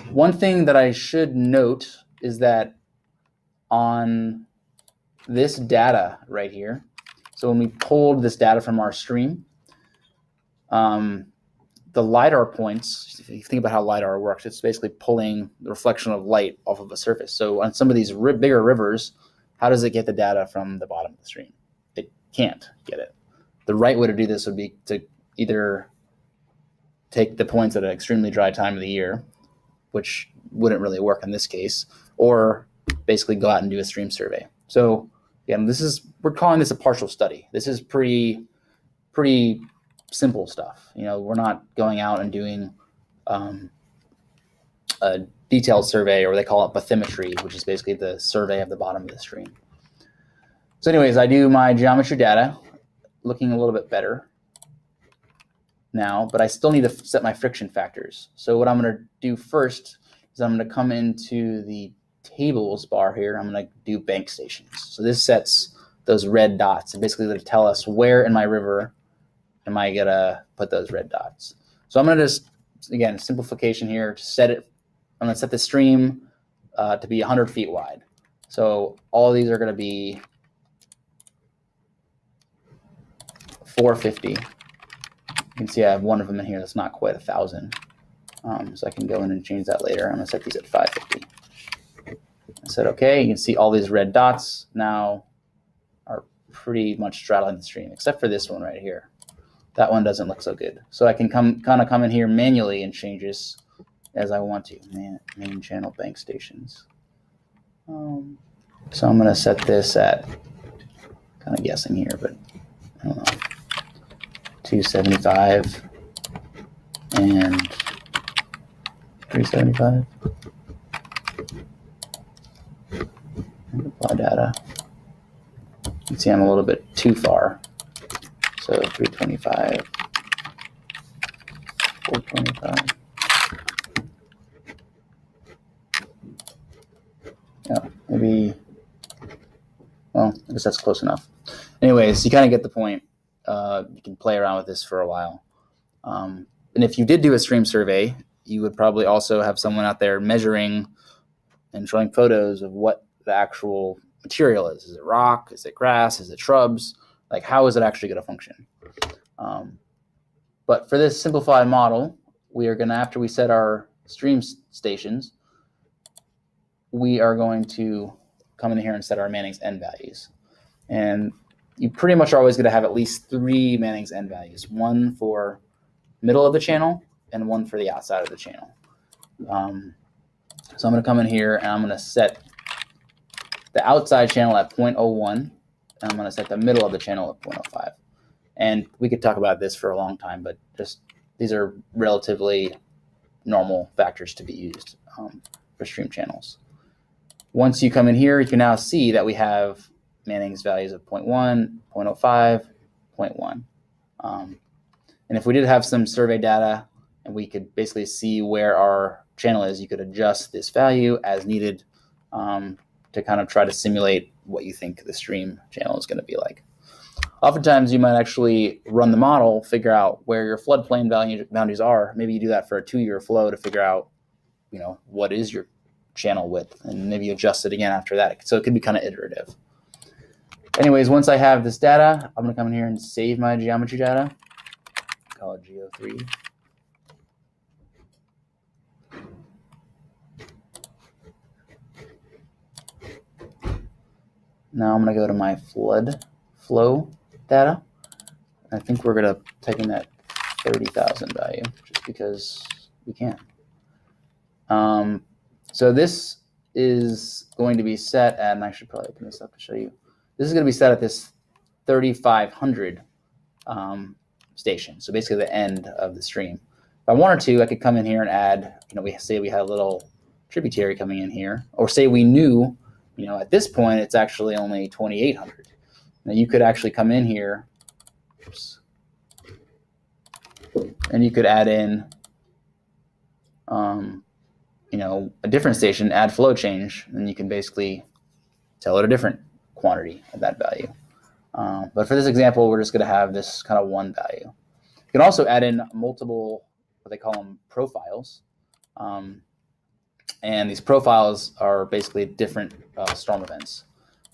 One thing that I should note is that on this data right here, so when we pulled this data from our stream, the LiDAR points, if you think about how LiDAR works, it's basically pulling the reflection of light off of a surface. So on some of these bigger rivers, how does it get the data from the bottom of the stream? It can't get it. The right way to do this would be to either take the points at an extremely dry time of the year, which wouldn't really work in this case, or basically go out and do a stream survey. So again, we're calling this a partial study. This is pretty simple stuff. We're not going out and doing a detailed survey, or they call it bathymetry, which is basically the survey of the bottom of the stream. So anyways, I do my geometry data, looking a little bit better now, but I still need to set my friction factors. So what I'm going to do first is I'm going to come into the tables bar here. I'm going to do bank stations. So this sets those red dots, and basically going to tell us where in my river am I going to put those red dots. So I'm going to just, again, simplification here, to set it. I'm going to set the stream to be 100 feet wide. So all of these are going to be 450. You can see I have one of them in here that's not quite 1,000. So I can go in and change that later. I'm going to set these at 550. I said, okay, you can see all these red dots now are pretty much straddling the stream, except for this one right here. That one doesn't look so good. So I can come in here manually and change this as I want to. Main channel bank stations. So I'm going to set this at, kind of guessing here, but I don't know, 275 and 375. And apply data. You can see I'm a little bit too far. So 325, 425. Yeah, maybe, well, I guess that's close enough. Anyways, you kind of get the point. You can play around with this for a while. And if you did do a stream survey, you would probably also have someone out there measuring and showing photos of what the actual material is. Is it rock? Is it grass? Is it shrubs? Like, how is it actually going to function? But for this simplified model, we are going to, after we set our stream stations, we are going to come in here and set our Manning's N values. And you pretty much are always going to have at least 3 Manning's N values, one for middle of the channel and one for the outside of the channel. So I'm going to come in here and I'm going to set the outside channel at 0.01, and I'm going to set the middle of the channel at 0.05. And we could talk about this for a long time, but just these are relatively normal factors to be used for stream channels. Once you come in here, you can now see that we have Manning's values of 0.1, 0.05, 0.1. And if we did have some survey data and we could basically see where our channel is, you could adjust this value as needed to kind of try to simulate what you think the stream channel is going to be like. Oftentimes you might actually run the model, figure out where your floodplain boundaries are. Maybe you do that for a 2-year flow to figure out, what is your channel width, and maybe you adjust it again after that. So it could be kind of iterative. Anyways, once I have this data, I'm going to come in here and save my geometry data. Call it Geo3. Now I'm going to go to my flow data. I think we're going to type in that 30,000 value just because we can. So this is going to be set at, and I should probably open this up to show you. This is going to be set at this 3,500 station. So basically the end of the stream. If I wanted to, I could come in here and add, we say we had a little tributary coming in here, or say we knew, at this point, it's actually only 2,800. Now you could actually come in here, and you could add in, a different station, add flow change, and you can basically tell it a different quantity of that value. But for this example, we're just going to have this kind of one value. You can also add in multiple, what they call them, profiles. And these profiles are basically different storm events.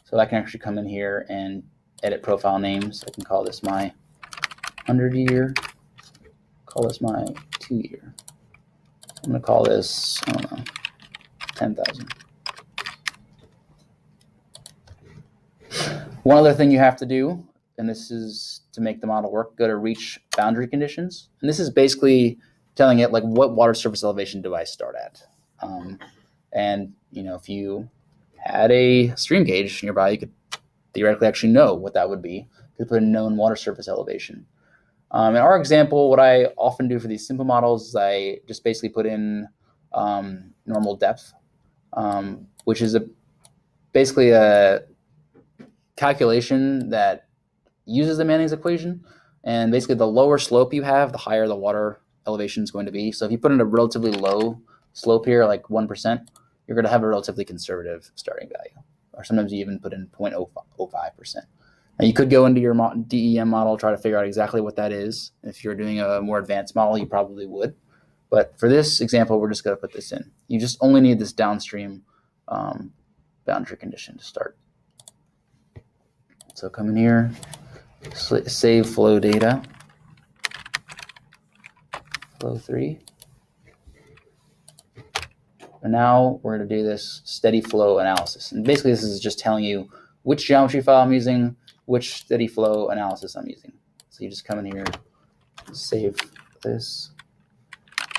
So I can actually come in here and edit profile names. I can call this my 100-year, call this my 2-year. I'm going to call this, I don't know, 10,000. One other thing you have to do, and this is to make the model work, go to reach boundary conditions. And this is basically telling it like what water surface elevation do I start at. And if you had a stream gauge nearby, you could theoretically actually know what that would be. You could put a known water surface elevation. In our example, what I often do for these simple models is I just basically put in normal depth, which is basically a calculation that uses the Manning's equation. And basically, the lower slope you have, the higher the water elevation is going to be. So if you put in a relatively low slope here, like 1%, you're going to have a relatively conservative starting value. Or sometimes you even put in 0.05%. Now you could go into your DEM model, try to figure out exactly what that is. If you're doing a more advanced model, you probably would. But for this example, we're just going to put this in. You just only need this downstream boundary condition to start. So come in here, save flow data, flow 3. And now we're going to do this steady flow analysis. And basically this is just telling you which geometry file I'm using, which steady flow analysis I'm using. So you just come in here, save this,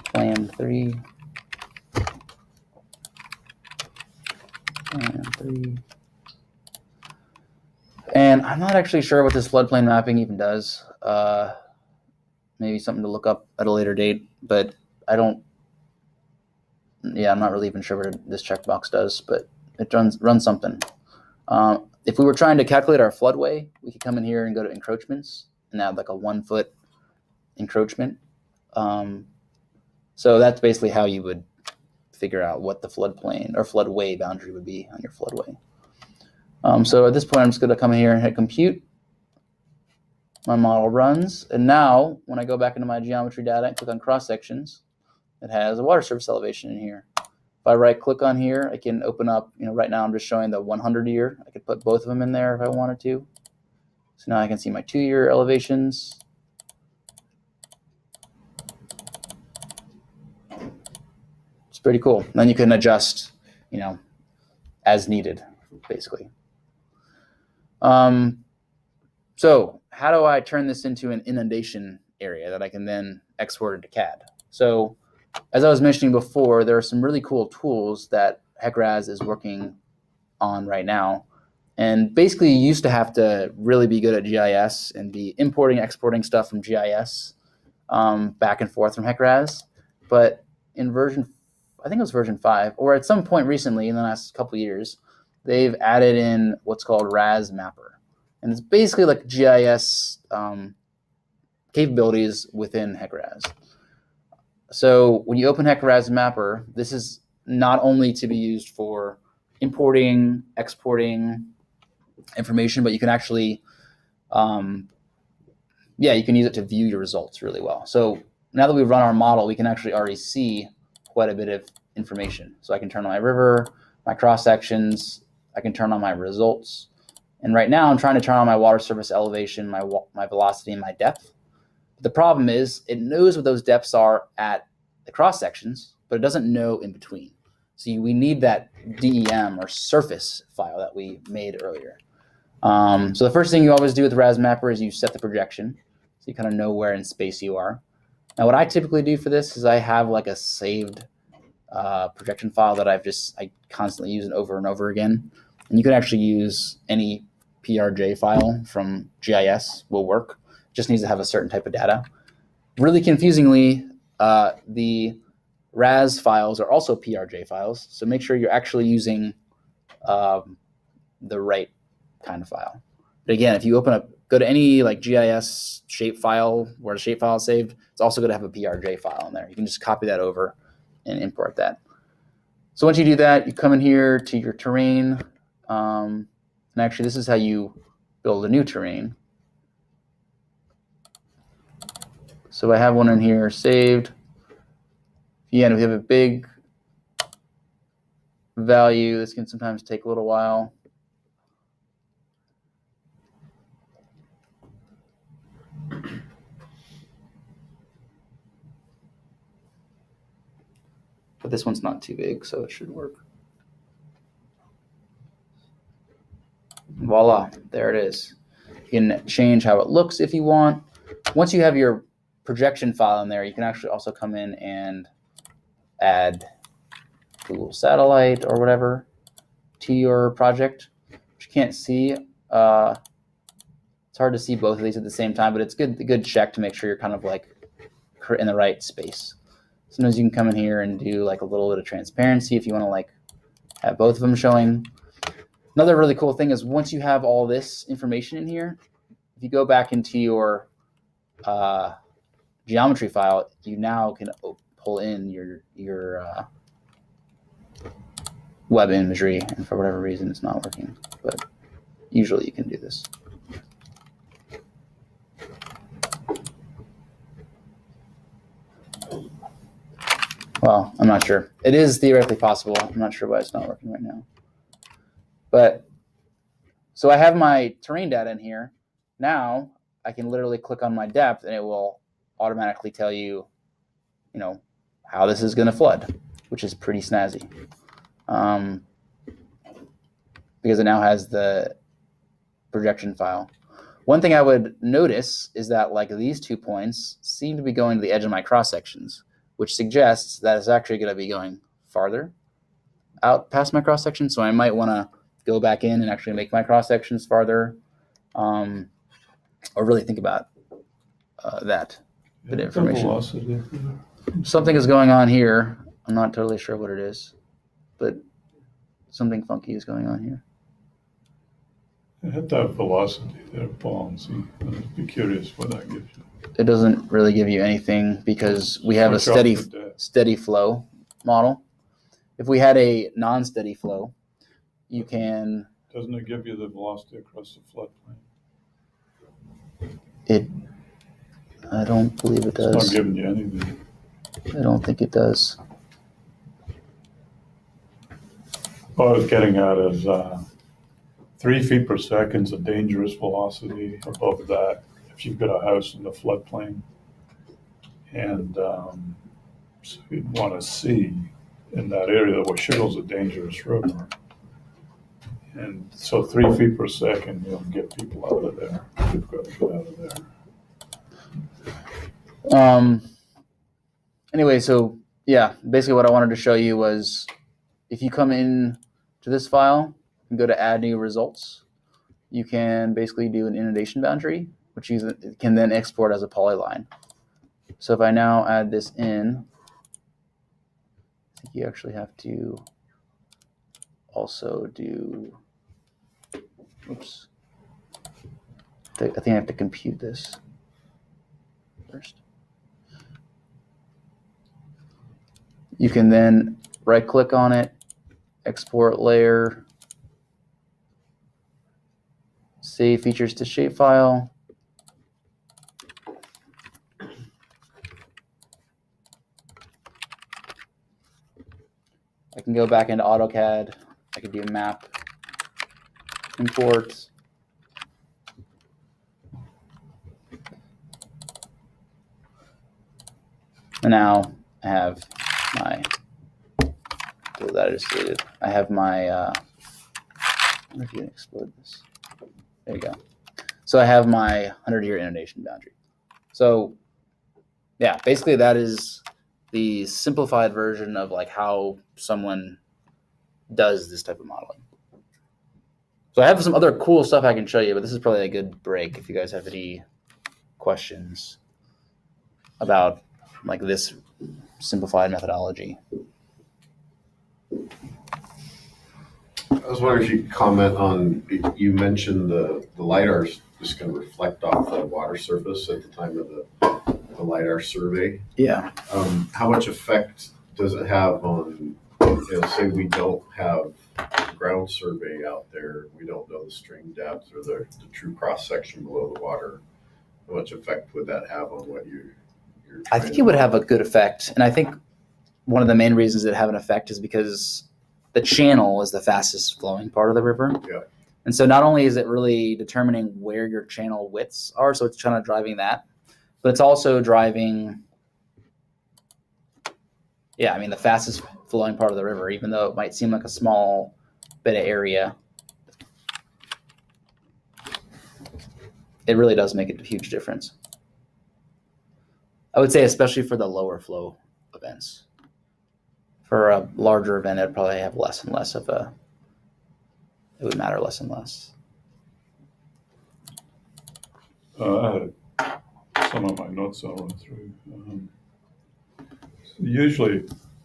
plan 3, plan 3. And I'm not actually sure what this floodplain mapping even does. Maybe something to look up at a later date, but I'm not really even sure what this checkbox does, but it runs something. If we were trying to calculate our floodway, we could come in here and go to encroachments and add like a 1 foot encroachment. So that's basically how you would figure out what the floodplain or floodway boundary would be on your floodway. So at this point, I'm just going to come in here and hit compute. My model runs. And now when I go back into my geometry data and click on cross sections, it has a water surface elevation in here. If I right click on here, I can open up, right now I'm just showing the 100-year. I could put both of them in there if I wanted to. So now I can see my 2-year elevations. It's pretty cool. And then you can adjust, as needed, basically. So how do I turn this into an inundation area that I can then export into CAD? So as I was mentioning before, there are some really cool tools that HEC-RAS is working on right now. And basically, you used to have to really be good at GIS and be importing, exporting stuff from GIS back and forth from HEC-RAS. But in I think it was version 5, or at some point recently in the last couple of years, they've added in what's called ResMapper. And it's basically like GIS capabilities within HEC-RAS. So when you open HEC-RAS-Mapper, this is not only to be used for importing, exporting information, but you can actually, you can use it to view your results really well. So now that we've run our model, we can actually already see quite a bit of information. So I can turn on my river, my cross sections, I can turn on my results. And right now I'm trying to turn on my water surface elevation, my velocity, and my depth. The problem is it knows what those depths are at the cross sections, but it doesn't know in between. So we need that DEM or surface file that we made earlier. So the first thing you always do with ResMapper is you set the projection. So you kind of know where in space you are. Now what I typically do for this is I have like a saved projection file that I constantly use it over and over again. And you can actually use any PRJ file from GIS will work. Just needs to have a certain type of data. Really confusingly, the RAS files are also PRJ files, so make sure you're actually using the right kind of file. But again, if you go to any like GIS shape file where the shape file is saved, it's also going to have a PRJ file in there. You can just copy that over and import that. So once you do that, you come in here to your terrain, And actually, this is how you build a new terrain. So I have one in here saved. Again, we have a big value. This can sometimes take a little while. But this one's not too big, so it should work. Voila, there it is. You can change how it looks if you want. Once you have your projection file in there, you can actually also come in and add Google Satellite or whatever to your project, which you can't see. It's hard to see both of these at the same time, but it's a good check to make sure you're kind of like in the right space. Sometimes you can come in here and do like a little bit of transparency if you want to like have both of them showing. Another really cool thing is once you have all this information in here, if you go back into your geometry file, you now can pull in your web imagery, and for whatever reason it's not working, but usually you can do this. Well, I'm not sure. It is theoretically possible. I'm not sure why it's not working right now. But so I have my terrain data in here. Now I can literally click on my depth and it will automatically tell you, how this is going to flood, which is pretty snazzy. Because it now has the projection file. One thing I would notice is that like these 2 points seem to be going to the edge of my cross sections, which suggests that it's actually going to be going farther out past my cross section. So I might want to go back in and actually make my cross sections farther, or really think about that bit of information. Velocity. Something is going on here. I'm not totally sure what it is, but something funky is going on here. Hit that velocity there, Paul, and see. I'd be curious what that gives you. It doesn't really give you anything because we have a steady flow model. If we had a non-steady flow, you can. Doesn't it give you the velocity across the floodplain? I don't believe it does. It's not giving you anything. I don't think it does. What I was getting at is 3 feet per second is a dangerous velocity. Above that, if you've got a house in the floodplain, and so you'd want to see in that area that Washoe's a dangerous river. And so 3 feet per second, you'll get people out of there. You've got to get out of there. Anyway, so yeah, basically what I wanted to show you was if you come in to this file and go to add new results, you can basically do an inundation boundary, which you can then export as a polyline. So if I now add this in, I think you actually have to also do, oops. I think I have to compute this first. You can then right click on it, export layer, save features to shapefile. I can go back into AutoCAD. I can do map, import. And now I have my, that I just deleted. I have my, I wonder if you can explode this. There you go. So I have my 100-year inundation boundary. So yeah, basically that is the simplified version of like how someone does this type of modeling. So I have some other cool stuff I can show you, but this is probably a good break if you guys have any questions about like this simplified methodology. I was wondering if you could comment on, you mentioned the LiDAR is just going to reflect off the water surface at the time of the LiDAR survey. Yeah. How much effect does it have on, say we don't have ground ground survey out there, we don't know the stream depth or the true cross-section below the water. How much effect would that have on what you're I trying think to it would have a model? good effect. And I think one of the main reasons it have an effect is because the channel is the fastest flowing part of the river. Yeah. And so not only is it really determining where your channel widths are, so it's kind of driving that, but it's also driving, the fastest flowing part of the river, even though it might seem like a small bit of area. It really does make a huge difference. I would say especially for the lower flow events. For a larger event, it'd probably have less and less of it would matter less and less. I had some of my notes I'll run through. Usually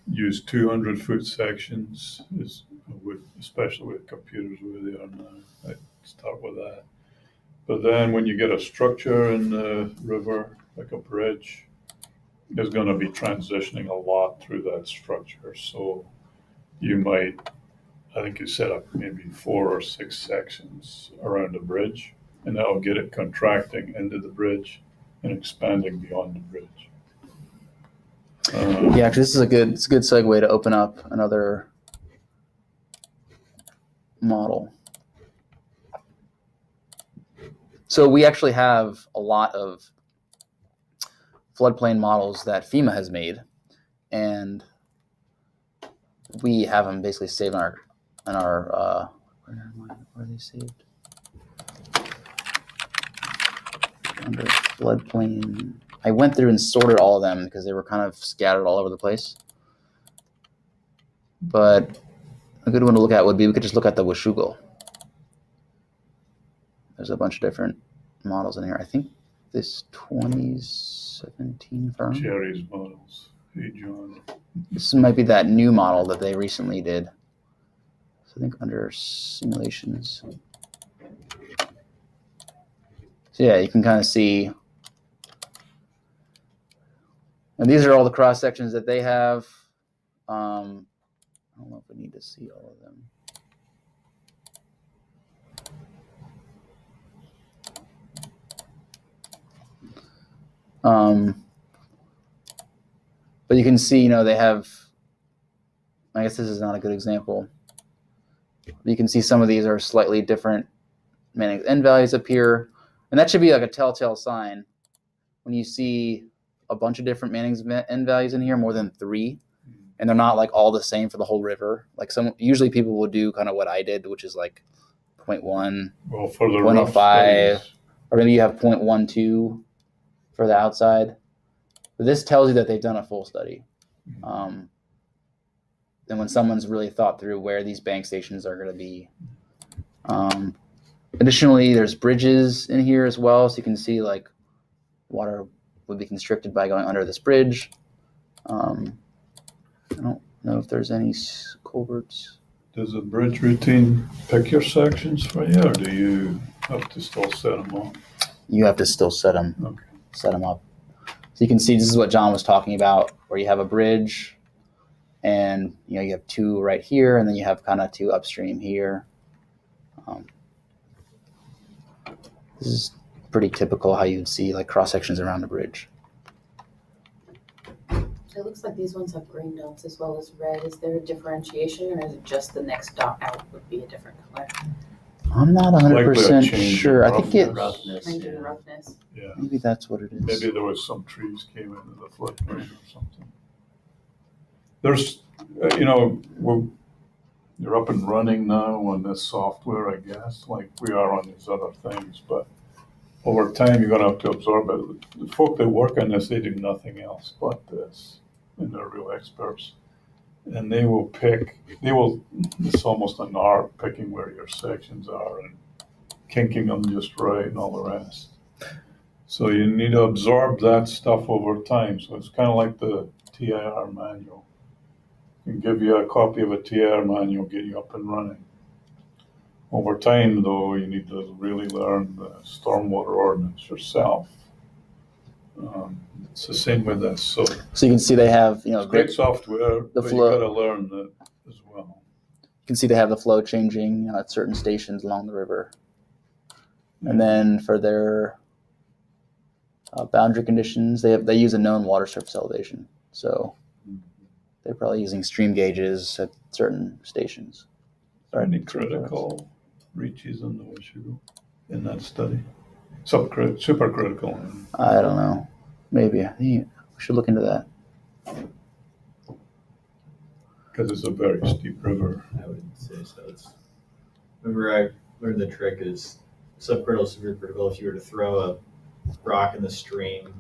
use 200-foot sections, especially with computers where they are now. I start with that. But then when you get a structure in the river, like a bridge, there's going to be transitioning a lot through that structure. So you might, I think you set up maybe 4 or 6 sections around the bridge, and that'll get it contracting into the bridge and expanding beyond the bridge. Yeah, actually, this is a good segue to open up another model. So we actually have a lot of floodplain models that FEMA has made, and we have them basically saved in our where are they saved? Under floodplain. I went through and sorted all of them because they were kind of scattered all over the place. But a good one to look at would be, we could just look at the Washougal. There's a bunch of different models in here. I think this 2017 firm. Jerry's models. Hey, John. This might be that new model that they recently did. So I think under simulations. So yeah, you can kind of see. And these are all the cross sections that they have. I don't know if we need to see all of them. But you can see, they have, I guess this is not a good example. You can see some of these are slightly different Manning's N values up here. And that should be like a telltale sign when you see a bunch of different Manning's N values in here, more than 3, and they're not like all the same for the whole river. Like usually people will do kind of what I did, which is like 0.1, Well, for the 0.05, or maybe you have 0.12 for the outside. But this tells you that they've done a full study. And when someone's really thought through where these bank stations are going to be. Additionally, there's bridges in here as well, so you can see like water would be constricted by going under this bridge. I don't know if there's any culverts. Does the bridge routine pick your sections for you, or do you have to still set them up? You have to still set them up. So you can see this is what John was talking about, where you have a bridge, and you have 2 right here, and then you have kind of 2 upstream here. This is pretty typical how you'd see like cross sections around a bridge. It looks like these ones have green dots as well as red. Is there a differentiation, or is it just the next dot out would be a different color? I'm not 100% sure. I think it Roughness, Change in yeah. roughness. Yeah. maybe that's what it is. Maybe there was some trees came into the floodplain or something. There's, you're up and running now on this software, I guess, like we are on these other things, but over time, you're gonna have to absorb it. The folk that work on this, they do nothing else but this, and they're real experts. And it's almost an art picking where your sections are and kinking them just right and all the rest. So you need to absorb that stuff over time. So it's kind of like the TIR manual. I can give you a copy of a TIR manual, get you up and running. Over time, though, you need to really learn the stormwater ordinance yourself. It's the same with this. So you can see they have, it's great software, the but flow. you got to learn that as well. can see they have the flow changing at certain stations along the river. And then for their boundary conditions, they use a known water surface elevation. So they're probably using stream gauges at certain stations. Are any critical reaches in the Washoe in that study? Supercritical. I don't know. Maybe. I think we should look into that. Because it's a very steep river. I wouldn't say so. Remember, I learned the trick is subcritical, supercritical. If you were to throw a rock in the stream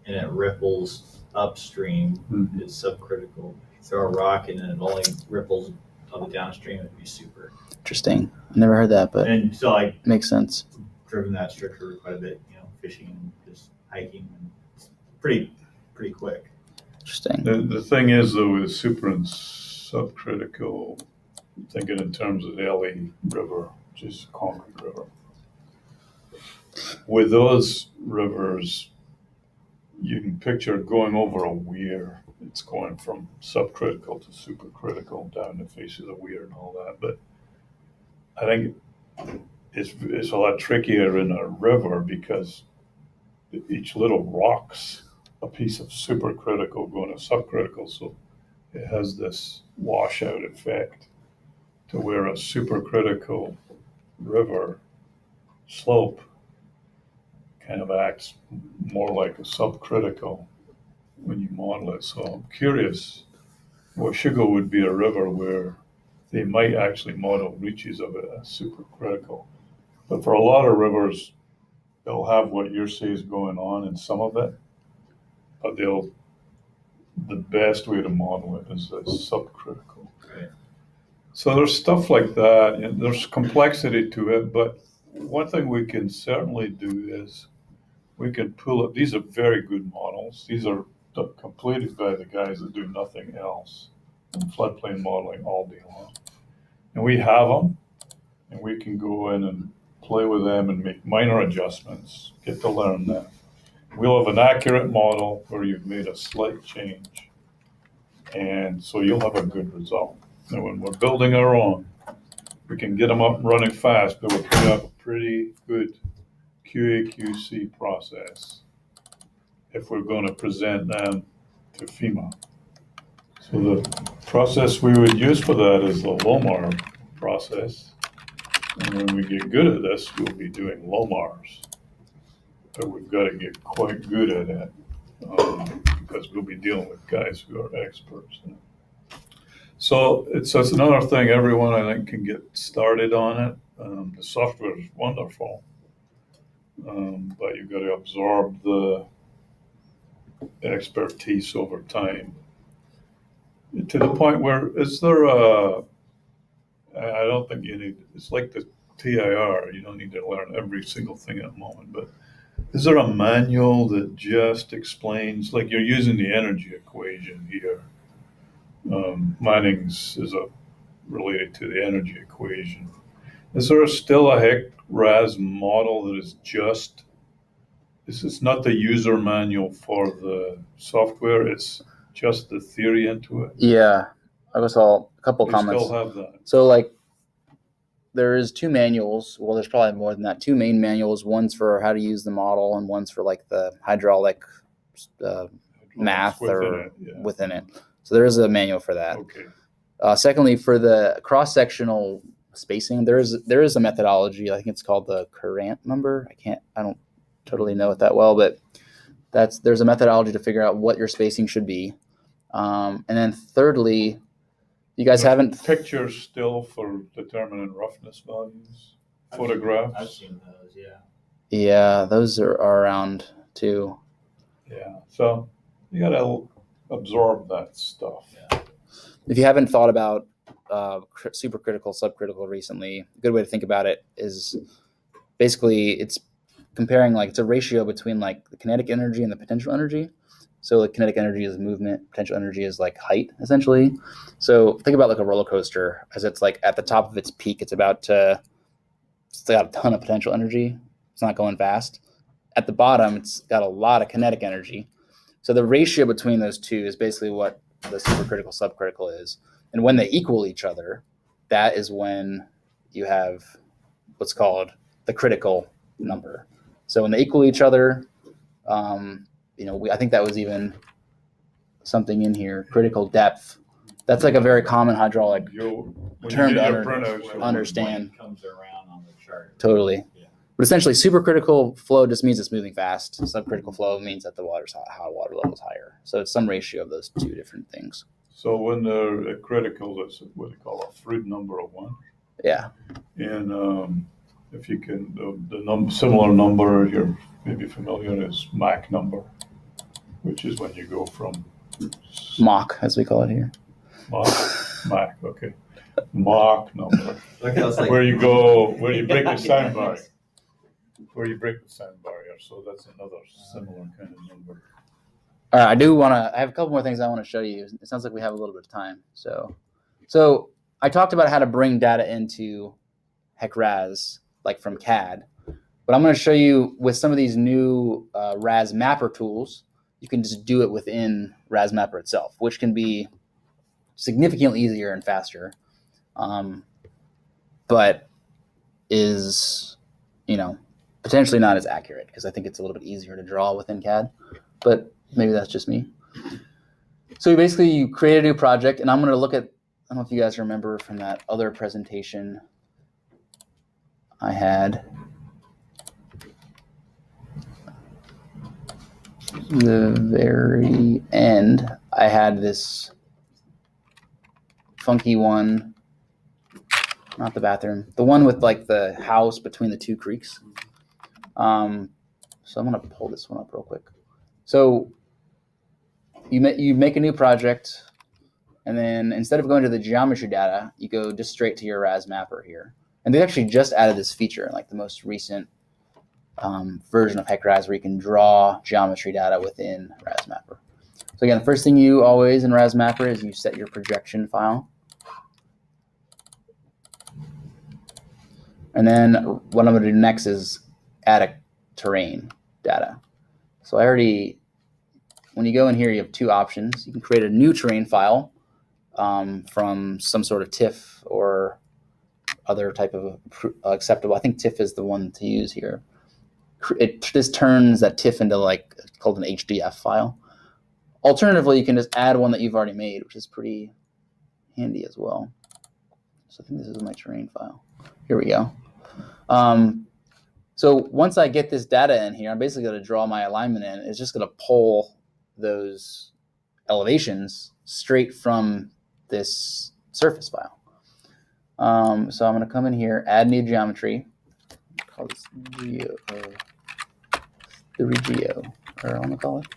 and it ripples upstream, it's subcritical. If you throw a rock and it only ripples on the downstream, it'd be super. Interesting. I never heard that, but And so I makes sense. driven that structure quite a bit, fishing and just hiking, and it's pretty quick. Interesting. The thing is, though, with super and subcritical, thinking in terms of the LE River, which is Concrete River. With those rivers, you can picture going over a weir. It's going from subcritical to supercritical down the face of the weir and all that. But I think it's a lot trickier in a river because each little rock's a piece of supercritical going to subcritical, so it has this washout effect to where a supercritical river slope kind of acts more like a subcritical when you model it. So I'm curious, Washoe would be a river where they might actually model reaches of it as supercritical. But for a lot of rivers, they'll have what you're saying is going on in some of it, but the best way to model it is as subcritical. Right. So there's stuff like that, and there's complexity to it, but one thing we can certainly do is we can pull up, these are very good models. These are completed by the guys that do nothing else in floodplain modeling all day long. And we have them, and we can go in and play with them and make minor adjustments, get to learn them. We'll have an accurate model where you've made a slight change, and so you'll have a good result. And when we're building our own, we can get them up and running fast, but we'll put up a pretty good QA/QC process if we're going to present them to FEMA. So the process we would use for that is the LOMAR process. And when we get good at this, we'll be doing LOMARs. But we've got to get quite good at it because we'll be dealing with guys who are experts in it. So it's another thing everyone, I think, can get started on it. The software is wonderful, but you've got to absorb the expertise over time to the point where I don't think you need, it's like the TIR, you don't need to learn every single thing at the moment, but is there a manual that just explains, like you're using the energy equation here? Mining's is related to the energy equation. Is there still a HEC-RAS model that is just, this is not the user manual for the software, it's just the theory into it? Yeah, I guess a couple comments. Still have that. So like there is two manuals. Well, there's probably more than that. Two main manuals. One's for how to use the model, and one's for like the hydraulic math within it. So there is a manual for that. Okay. Secondly, for the cross-sectional spacing, there is a methodology. I think it's called the Courant number. I don't totally know it that well, but there's a methodology to figure out what your spacing should be. And then thirdly, you guys haven't Pictures still for determining roughness values, photographs. I've seen those, yeah. Yeah, those are around too. Yeah, so you got to absorb that stuff. Yeah. If you haven't thought about supercritical, subcritical recently, a good way to think about it is basically it's comparing, like, it's a ratio between like the kinetic energy and the potential energy. So the kinetic energy is movement, potential energy is like height, essentially. So think about like a roller coaster, as it's like at the top of its peak, it's got a ton of potential energy. It's not going fast. At the bottom, it's got a lot of kinetic energy. So the ratio between those two is basically what the supercritical, subcritical is. And when they equal each other, that is when you have what's called the critical number. So when they equal each other, I think that was even something in here, critical depth. That's like a very common hydraulic When term you to get your under- printouts, you'll- understand. Comes around on the chart. Totally. Yeah. But essentially, supercritical flow just means it's moving fast. Subcritical flow means that the water's high, water level is higher. So it's some ratio of those two different things. So when they're critical, that's what they call a Freud number of 1. Yeah. And if you can, similar number you're maybe familiar is Mach number, which is when you go from Mach, as we call it here. Mach, okay. Mach number. Okay, I was like, Where you break the sound barrier. Where you break the sound barrier. So that's another similar kind of number. All right, I have a couple more things I want to show you. It sounds like we have a little bit of time. So I talked about how to bring data into HEC-RAS, like from CAD. But I'm going to show you with some of these new ResMapper tools, you can just do it within ResMapper itself, which can be significantly easier and faster, but is, potentially not as accurate because I think it's a little bit easier to draw within CAD, but maybe that's just me. So you create a new project, and I'm going to look at, I don't know if you guys remember from that other presentation I had, the very end, I had this funky one, not the bathroom, the one with like the house between the two creeks. So I'm gonna pull this one up real quick. So you make a new project, and then instead of going to the geometry data, you go just straight to your ResMapper here. And they actually just added this feature in like the most recent version of HEC-RAS where you can draw geometry data within ResMapper. So again, the first thing you always in ResMapper is you set your projection file. And then what I'm going to do next is add a terrain data. So when you go in here, you have two options. You can create a new terrain file from some sort of TIFF or other type of acceptable. I think TIFF is the one to use here. This turns that TIFF into called an HDF file. Alternatively, you can just add one that you've already made, which is pretty handy as well. So I think this is my terrain file. Here we go. So once I get this data in here, I'm basically going to draw my alignment in. It's just going to pull those elevations straight from this surface file. So I'm going to come in here, add new geometry. Call this 3GO, or I want to call it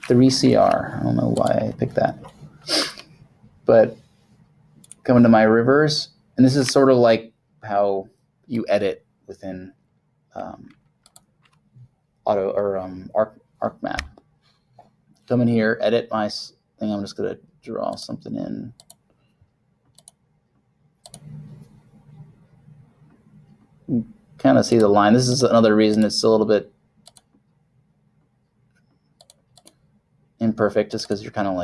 3CR. I don't know why I picked that. But come into my rivers, and this is sort of like how you edit within ArcMap. Come in here, edit my thing. I'm just going to draw something in. Kind of see the line. This is another reason it's a little bit imperfect, just because you're kind of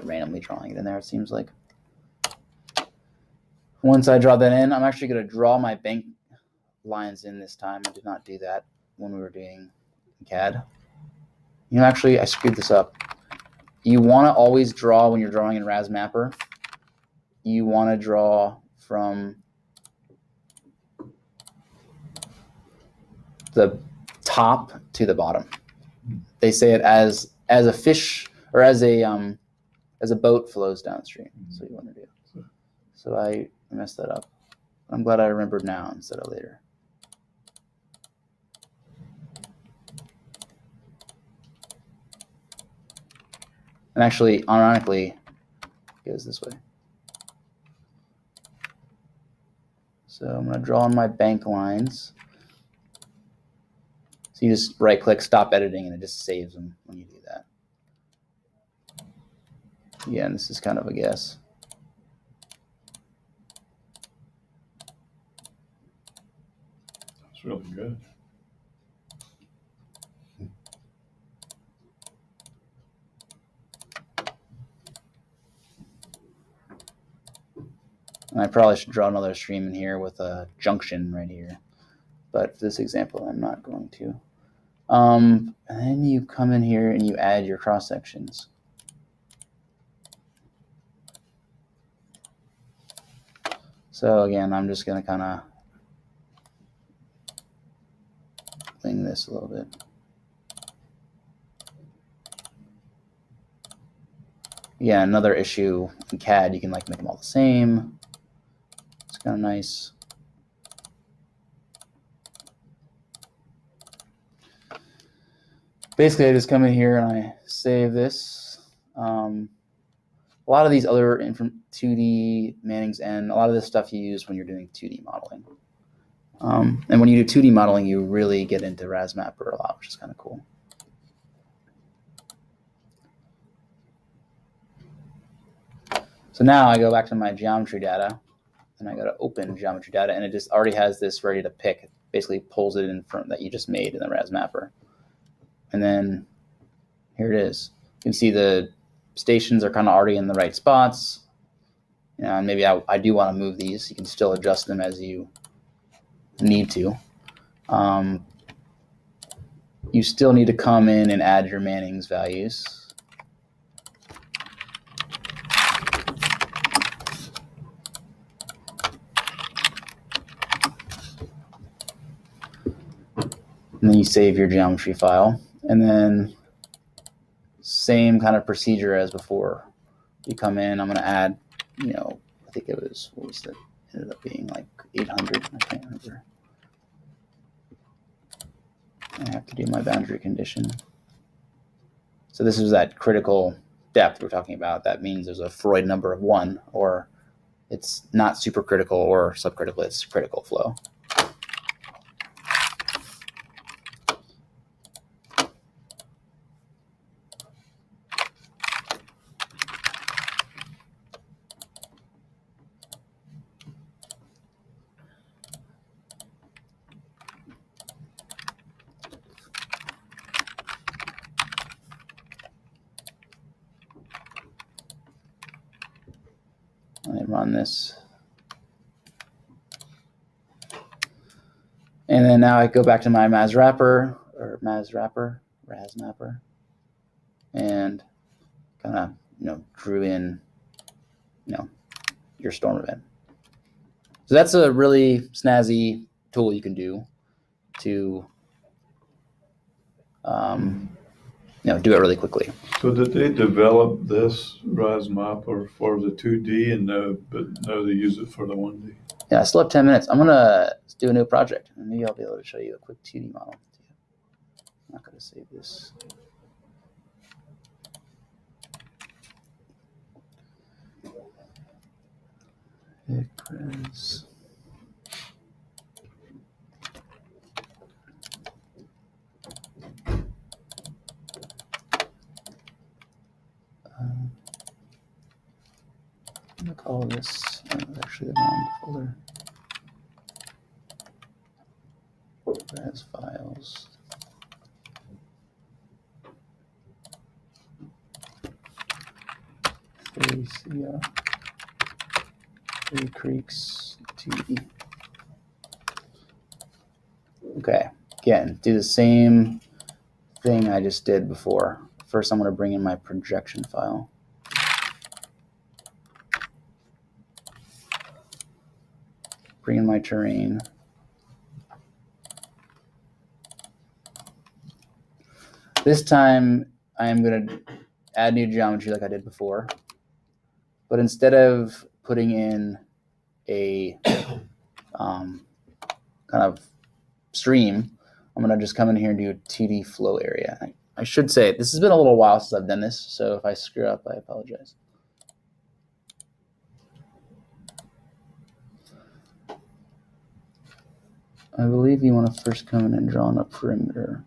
randomly drawing it in there, it seems like. Once I draw that in, I'm actually going to draw my bank lines in this time. I did not do that when we were doing CAD. Actually, I screwed this up. You want to always draw when you're drawing in ResMapper. You want to draw from the top to the bottom. They say it as a fish or as a boat flows downstream. That's what you want to do. So I messed that up. I'm glad I remembered now instead of later. And actually, ironically, it goes this way. So I'm going to draw on my bank lines. So you just right-click, stop editing, and it just saves them when you do that. Yeah, and this is kind of a guess. That's really good. And I probably should draw another stream in here with a junction right here. But for this example, I'm not going to. And then you come in here and you add your cross sections. So again, I'm just going to kind of clean this a little bit. Yeah, another issue in CAD, you can like make them all the same. It's kind of nice. Basically, I just come in here and I save this. A lot of these other 2D Manning's N, a lot of this stuff you use when you're doing 2D modeling. And when you do 2D modeling, you really get into ResMapper a lot, which is kind of cool. So now I go back to my geometry data, and I go to open geometry data, and it just already has this ready to pick. It basically pulls it in from that you just made in the ResMapper. And then here it is. You can see the stations are kind of already in the right spots. You know, and maybe I do want to move these. You can still adjust them as you need to. You still need to come in and add your Manning's values. And then you save your geometry file. And then same kind of procedure as before. You come in, I'm going to add, you know, I think it was, what was it? It ended up being like 800, I can't remember. I have to do my boundary condition. So this is that critical depth we're talking about. That means there's a Freud number of 1, or it's not supercritical or subcritical, it's critical flow. Let me run this. And then now I go back to my ResMapper, and kind of, you know, drew in, you know, your storm event. So that's a really snazzy tool you can do to, you know, do it really quickly. So did they develop this ResMapper for the 2D and know they use it for the 1D? Yeah, I still have 10 minutes. I'm gonna do a new project, and maybe I'll be able to show you a quick 2D model. I'm not gonna save this. HEC-RAS. I'm gonna call this actually the wrong folder. Res files. Three Creeks 2D. Okay, again, do the same thing I just did before. First, I'm going to bring in my projection file. Bring in my terrain. This time, I am going to add new geometry like I did before. But instead of putting in a kind of stream, I'm going to just come in here and do a 2D flow area. I should say, this has been a little while since I've done this, so if I screw up, I apologize. I believe you want to first come in and draw on a perimeter.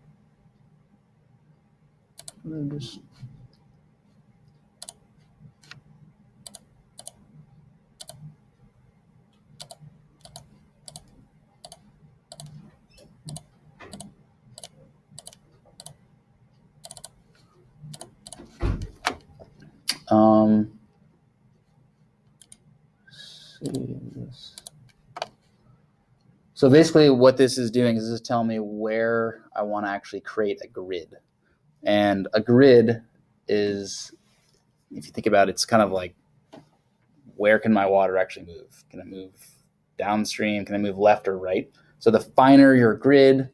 Just see. this. So basically what this is doing is this is telling me where I want to actually create a grid. And a grid is, if you think about it, it's kind of like, where can my water actually move? Can it move downstream? Can it move left or right? So the finer your grid,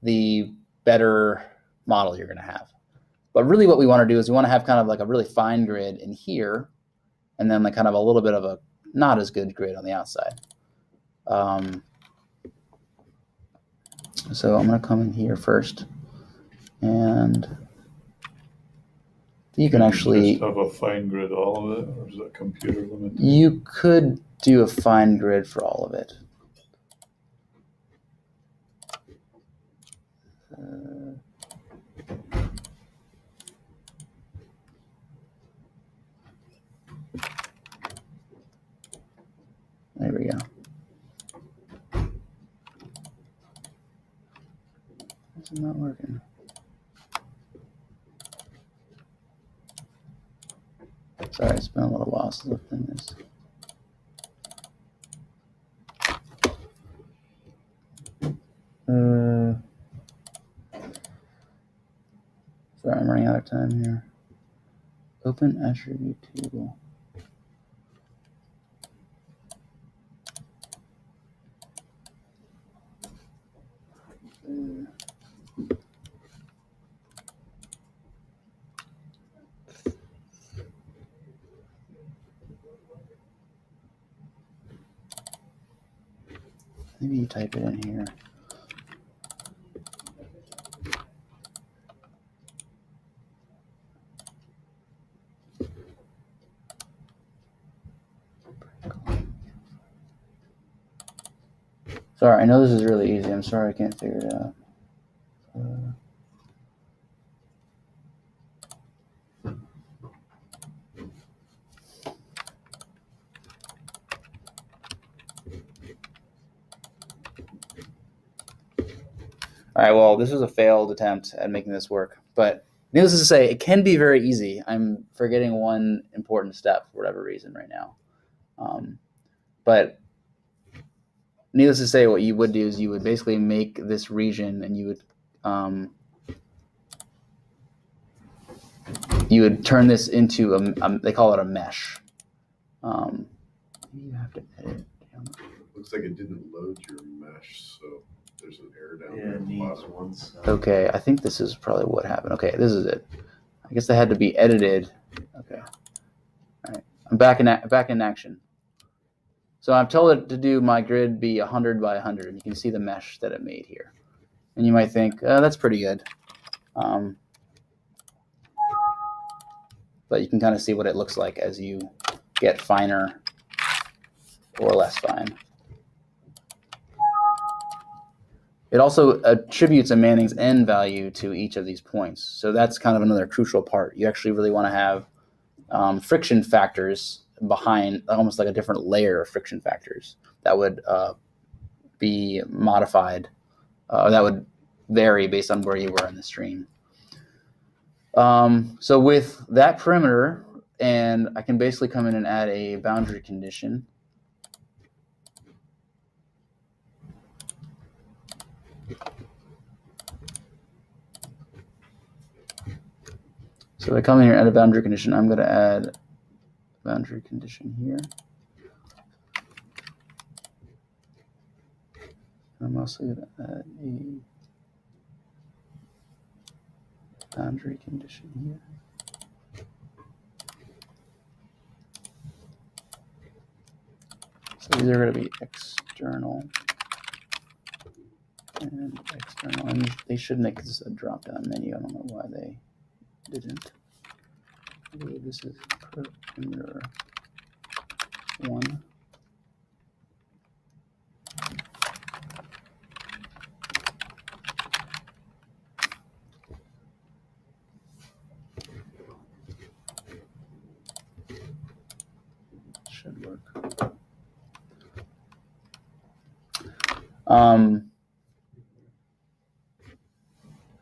the better model you're going to have. But really what we want to do is we want to have kind of like a really fine grid in here, and then like kind of a little bit of a not as good grid on the outside. So I'm going to come in here first, and you can actually just have a fine grid all of it, or is that computer limited? You could do a fine grid for all of it. There we go. It's not working. Sorry, it's been a little while since I've done this. Sorry, I'm running out of time here. Open attribute table. Maybe you type it in here. Sorry, I know this is really easy. I'm sorry I can't figure it out. All right, well, this was a failed attempt at making this work, but needless to say, it can be very easy. I'm forgetting one important step for whatever reason right now. But needless to say, what you would do is you would basically make this region, and you would turn this into they call it a mesh. You have to edit. Looks like it didn't load your mesh, so there's an error down there. Yeah, at it the needs bottom. one side. Okay, I think this is probably what happened. Okay, this is it. I guess they had to be edited. Okay. All right. I'm back in action. So I'm told it to do my grid be 100 by 100, and you can see the mesh that it made here. And you might think, that's pretty good. But you can kind of see what it looks like as you get finer or less fine. It also attributes a Manning's n value to each of these points. So that's kind of another crucial part. You actually really want to have friction factors behind, almost like a different layer of friction factors that would be modified, that would vary based on where you were in the stream. So with that perimeter, and I can basically come in and add a boundary condition. So if I come in here and add a boundary condition, I'm going to add a boundary condition here. I'm also going to add a boundary condition here. So these are going to be external and external. And they should make this a drop-down menu. I don't know why they didn't. I believe this is perimeter 1. Should work.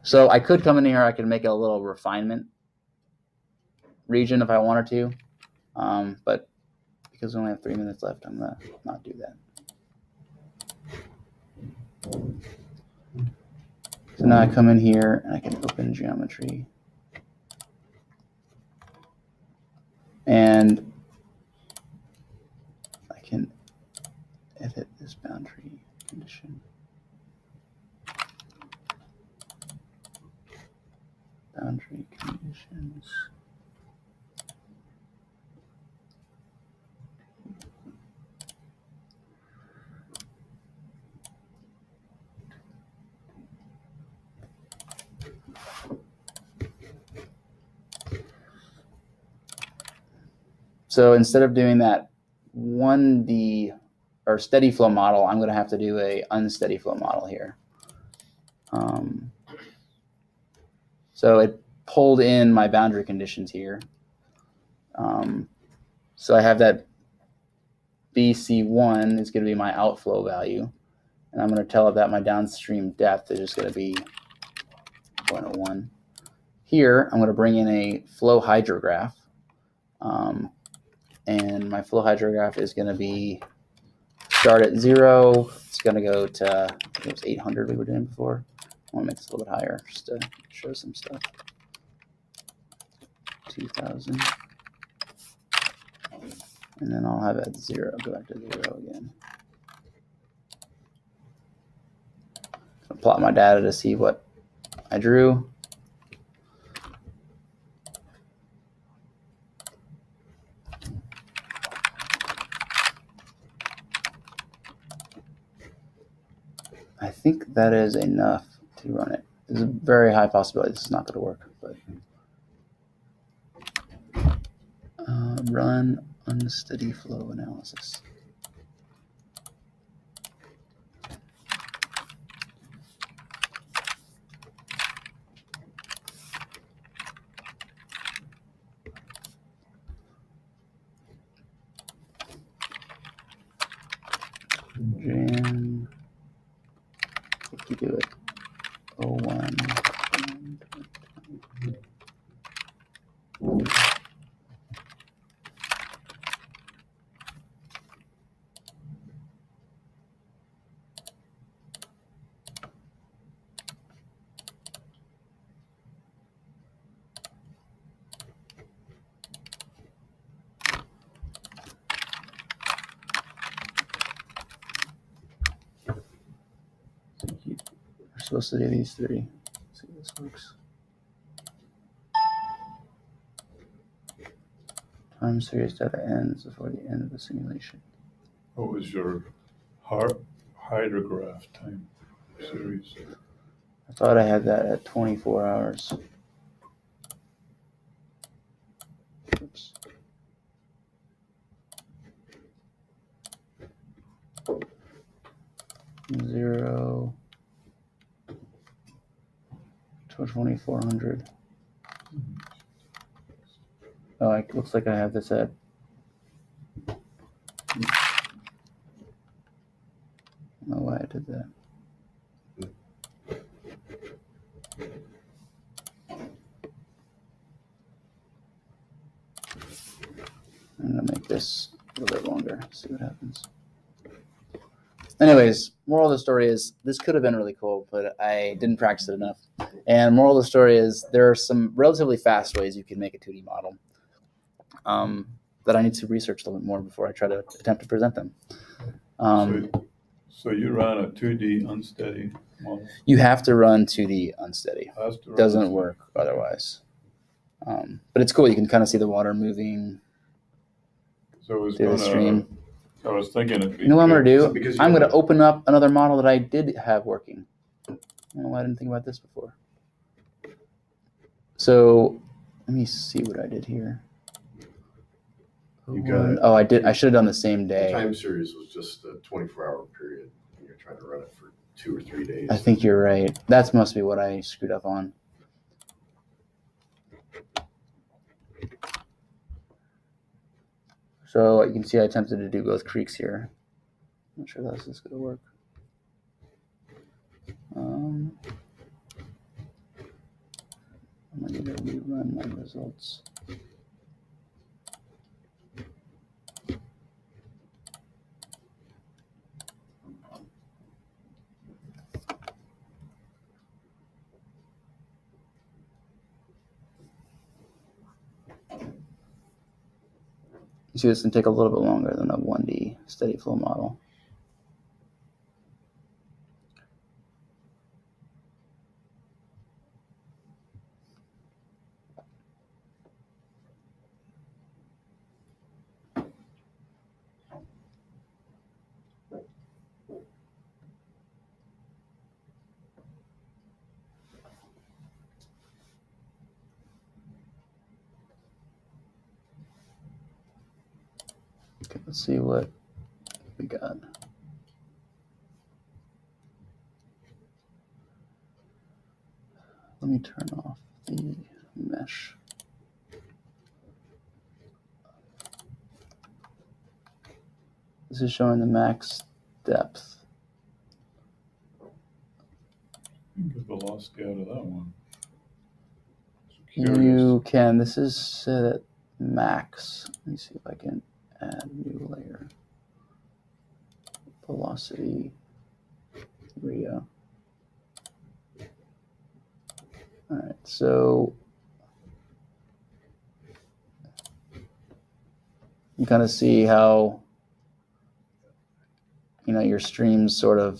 So I could come in here, I could make a little refinement region if I wanted to, but because we only have 3 minutes left, I'm gonna not do that. So now I come in here and I can open geometry. And I can edit this boundary condition. Boundary conditions. So instead of doing that 1D or steady flow model, I'm going to have to do a unsteady flow model here. So it pulled in my boundary conditions here. So I have that BC1 is going to be my outflow value. And I'm going to tell it that my downstream depth is just going to be 0.01. Here, I'm going to bring in a flow hydrograph. And my flow hydrograph is going to be start at 0. It's going to go to, I think it was 800 we were doing before. I want to make this a little bit higher just to show some stuff. 2000. And then I'll have it at 0, go back to 0 again. I'll plot my data to see what I drew. I think that is enough to run it. There's a very high possibility this is not going to work, but run unsteady flow analysis. Jan, if you do it, 01. We're supposed to do these 3. Let's see if this works. Time series data ends before the end of the simulation. What was your hydrograph time series? I thought I had that at 24 hours. Oops. Zero to 2400. Oh, it looks like I have this at. I don't know why I did that. I'm gonna make this a little bit longer, see what happens. Anyways, moral of the story is this could have been really cool, but I didn't practice it enough. And moral of the story is there are some relatively fast ways you can make a 2D model that I need to research a little bit more before I try to attempt to present them. So you run a 2D unsteady model? You have to run 2D unsteady. It Doesn't work otherwise. But it's cool. You can kind of see the water moving So it's through the stream. I was thinking it'd be. You know what I'm going to do? Because I'm going to open up another model that I did have working. I don't know why I didn't think about this before. So let me see what I did here. You got it. Oh, I did. I should have done the same The day. time series was just a 24-hour period, and you're trying to run it for 2 or 3 days. I think you're right. That must be what I screwed up on. So you can see I attempted to do both creeks here. Not sure how this is going to work. I'm going to rerun my results. too, this can take a little bit longer than a 1D steady flow model. Okay, let's see what we got. Let me turn off the mesh. This is showing the max depth. Get velocity out of that one. You can, this is set at max. Let me see if I can add new layer. Velocity, Rio. All right, so you kind of see how, you know, your streams sort of,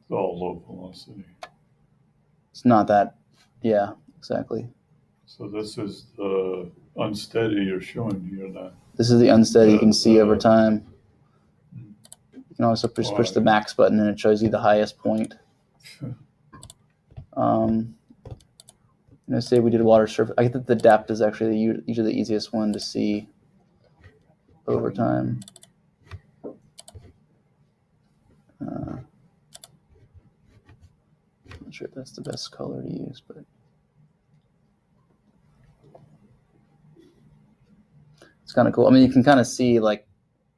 It's all low velocity. it's not that, yeah, exactly. So this is the unsteady you're showing here now. This is the unsteady you can see over time. Hmm. You can also push the max button and it shows you the highest point. Say we did water surface. I think the depth is actually usually the easiest one to see over time. I'm not sure if that's the best color to use, but it's kind of cool. I mean, you can kind of see like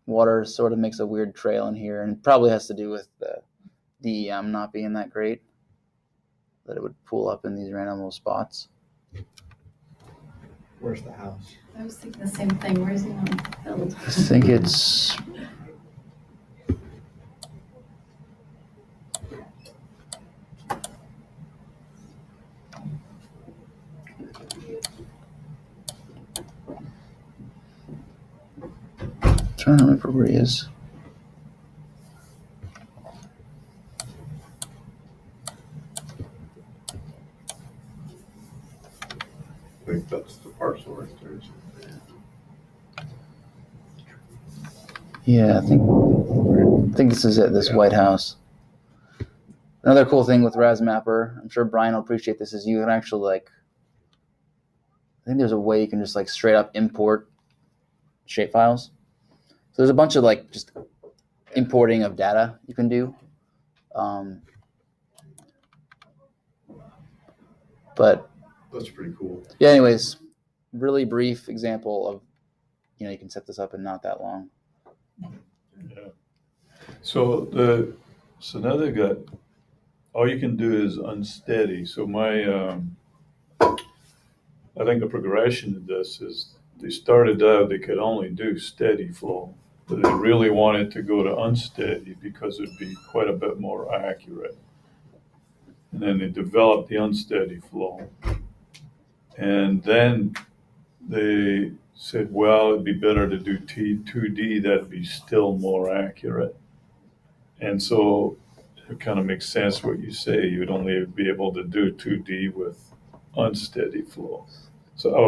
water sort of makes a weird trail in here, and it probably has to do with the DEM not being that great, that it would pool up in these random little spots. Where's the house? I was thinking the same thing. Where's he on build? I think it's trying to remember where he is. I think that's the parcel right there. Yeah, I think this is it, this White House. Another cool thing with ResMapper, I'm sure Brian will appreciate this, is you can actually like, I think there's a way you can just like straight up import shapefiles. So there's a bunch of like just importing of data you can do. But That's pretty cool. yeah, anyways, really brief example of, you know, you can set this up in not that long. Yeah. So now they've got, all you can do is unsteady. So I think the progression of this is they started out, they could only do steady flow, but they really wanted to go to unsteady because it'd be quite a bit more accurate. And then they developed the unsteady flow. And then they said, well, it'd be better to do 2D, that'd be still more accurate. And so it kind of makes sense what you say. You'd only be able to do 2D with unsteady flow. So I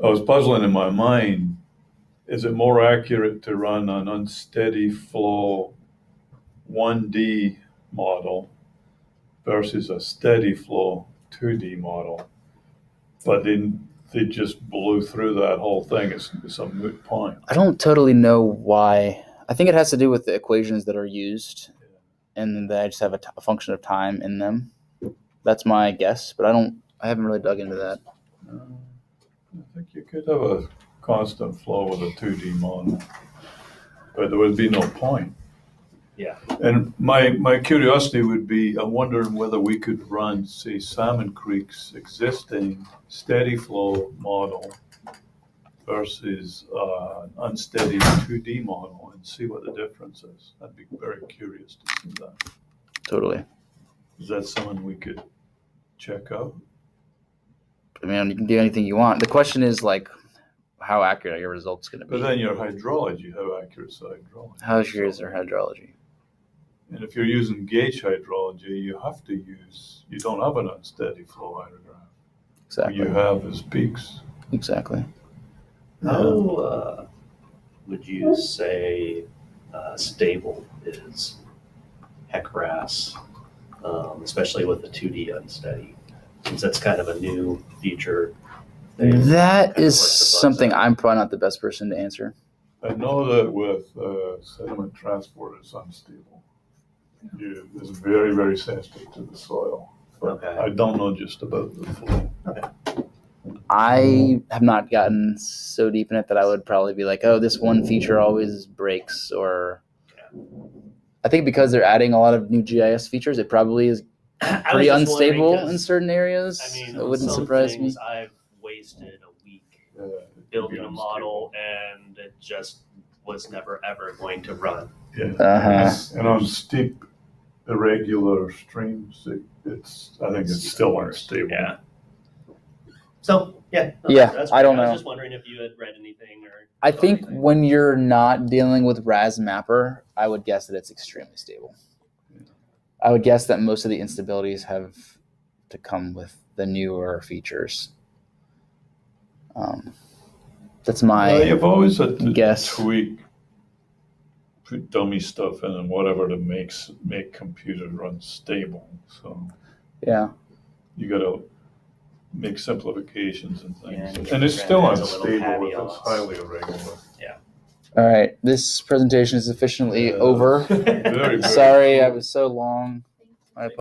was puzzling in my mind, is it more accurate to run an unsteady flow 1D model versus a steady flow 2D model? But then they just blew through that whole thing. It's a moot point. I don't totally know why. I think it has to do with the equations that are used, and that I just have a function of time in them. That's my guess, but I haven't really dug into that. I think you could have a constant flow with a 2D model, but there would be no point. Yeah. And my curiosity would be, I'm wondering whether we could run, say, Salmon Creek's existing steady flow model versus an unsteady 2D model and see what the difference is. I'd be very curious to see that. Totally. Is that something we could check out? I mean, you can do anything you want. The question is like, how accurate are your results going to But be? then your hydrology, how accurate is the hydrology? How's yours or hydrology? And if you're using gauge hydrology, you have to use, you don't have an unsteady flow hydrograph. What Exactly. you have is peaks. Exactly. How would you say stable is HEC-RAS, especially with the 2D unsteady? Since that's kind of a new feature. That kind of is work the bugs something out. I'm probably not the best person to answer. I know that with sediment transport, it's unstable. It's very, very sensitive to the soil. But Okay. I don't know just about the flow. I have not gotten so deep in it that I would probably be like, oh, this one feature always breaks. Or I think because they're adding a lot of new GIS features, it probably is I was pretty just wondering, unstable 'cause, in certain areas. I mean, It on wouldn't some surprise me. things, I've wasted a week It could building be a model, and it just was never ever going to run. unstable. Uh-huh. And on steep, irregular streams, I think it's still unstable. Yeah. So yeah. No, Yeah, that's I don't great. I know. was just wondering if you had read anything or. I thought think anything. when you're not dealing with ResMapper, I would guess that it's extremely stable. I would guess that most of the instabilities have to come with the newer features. That's my Well, you've always had to guess. tweak, put dummy stuff in and whatever to make computers run stable. So Yeah. you got to make simplifications and things. Yeah, And it's still add a little unstable if it's caveats. highly irregular. All right. This presentation is efficiently over. Very, very Sorry, I short. was so long.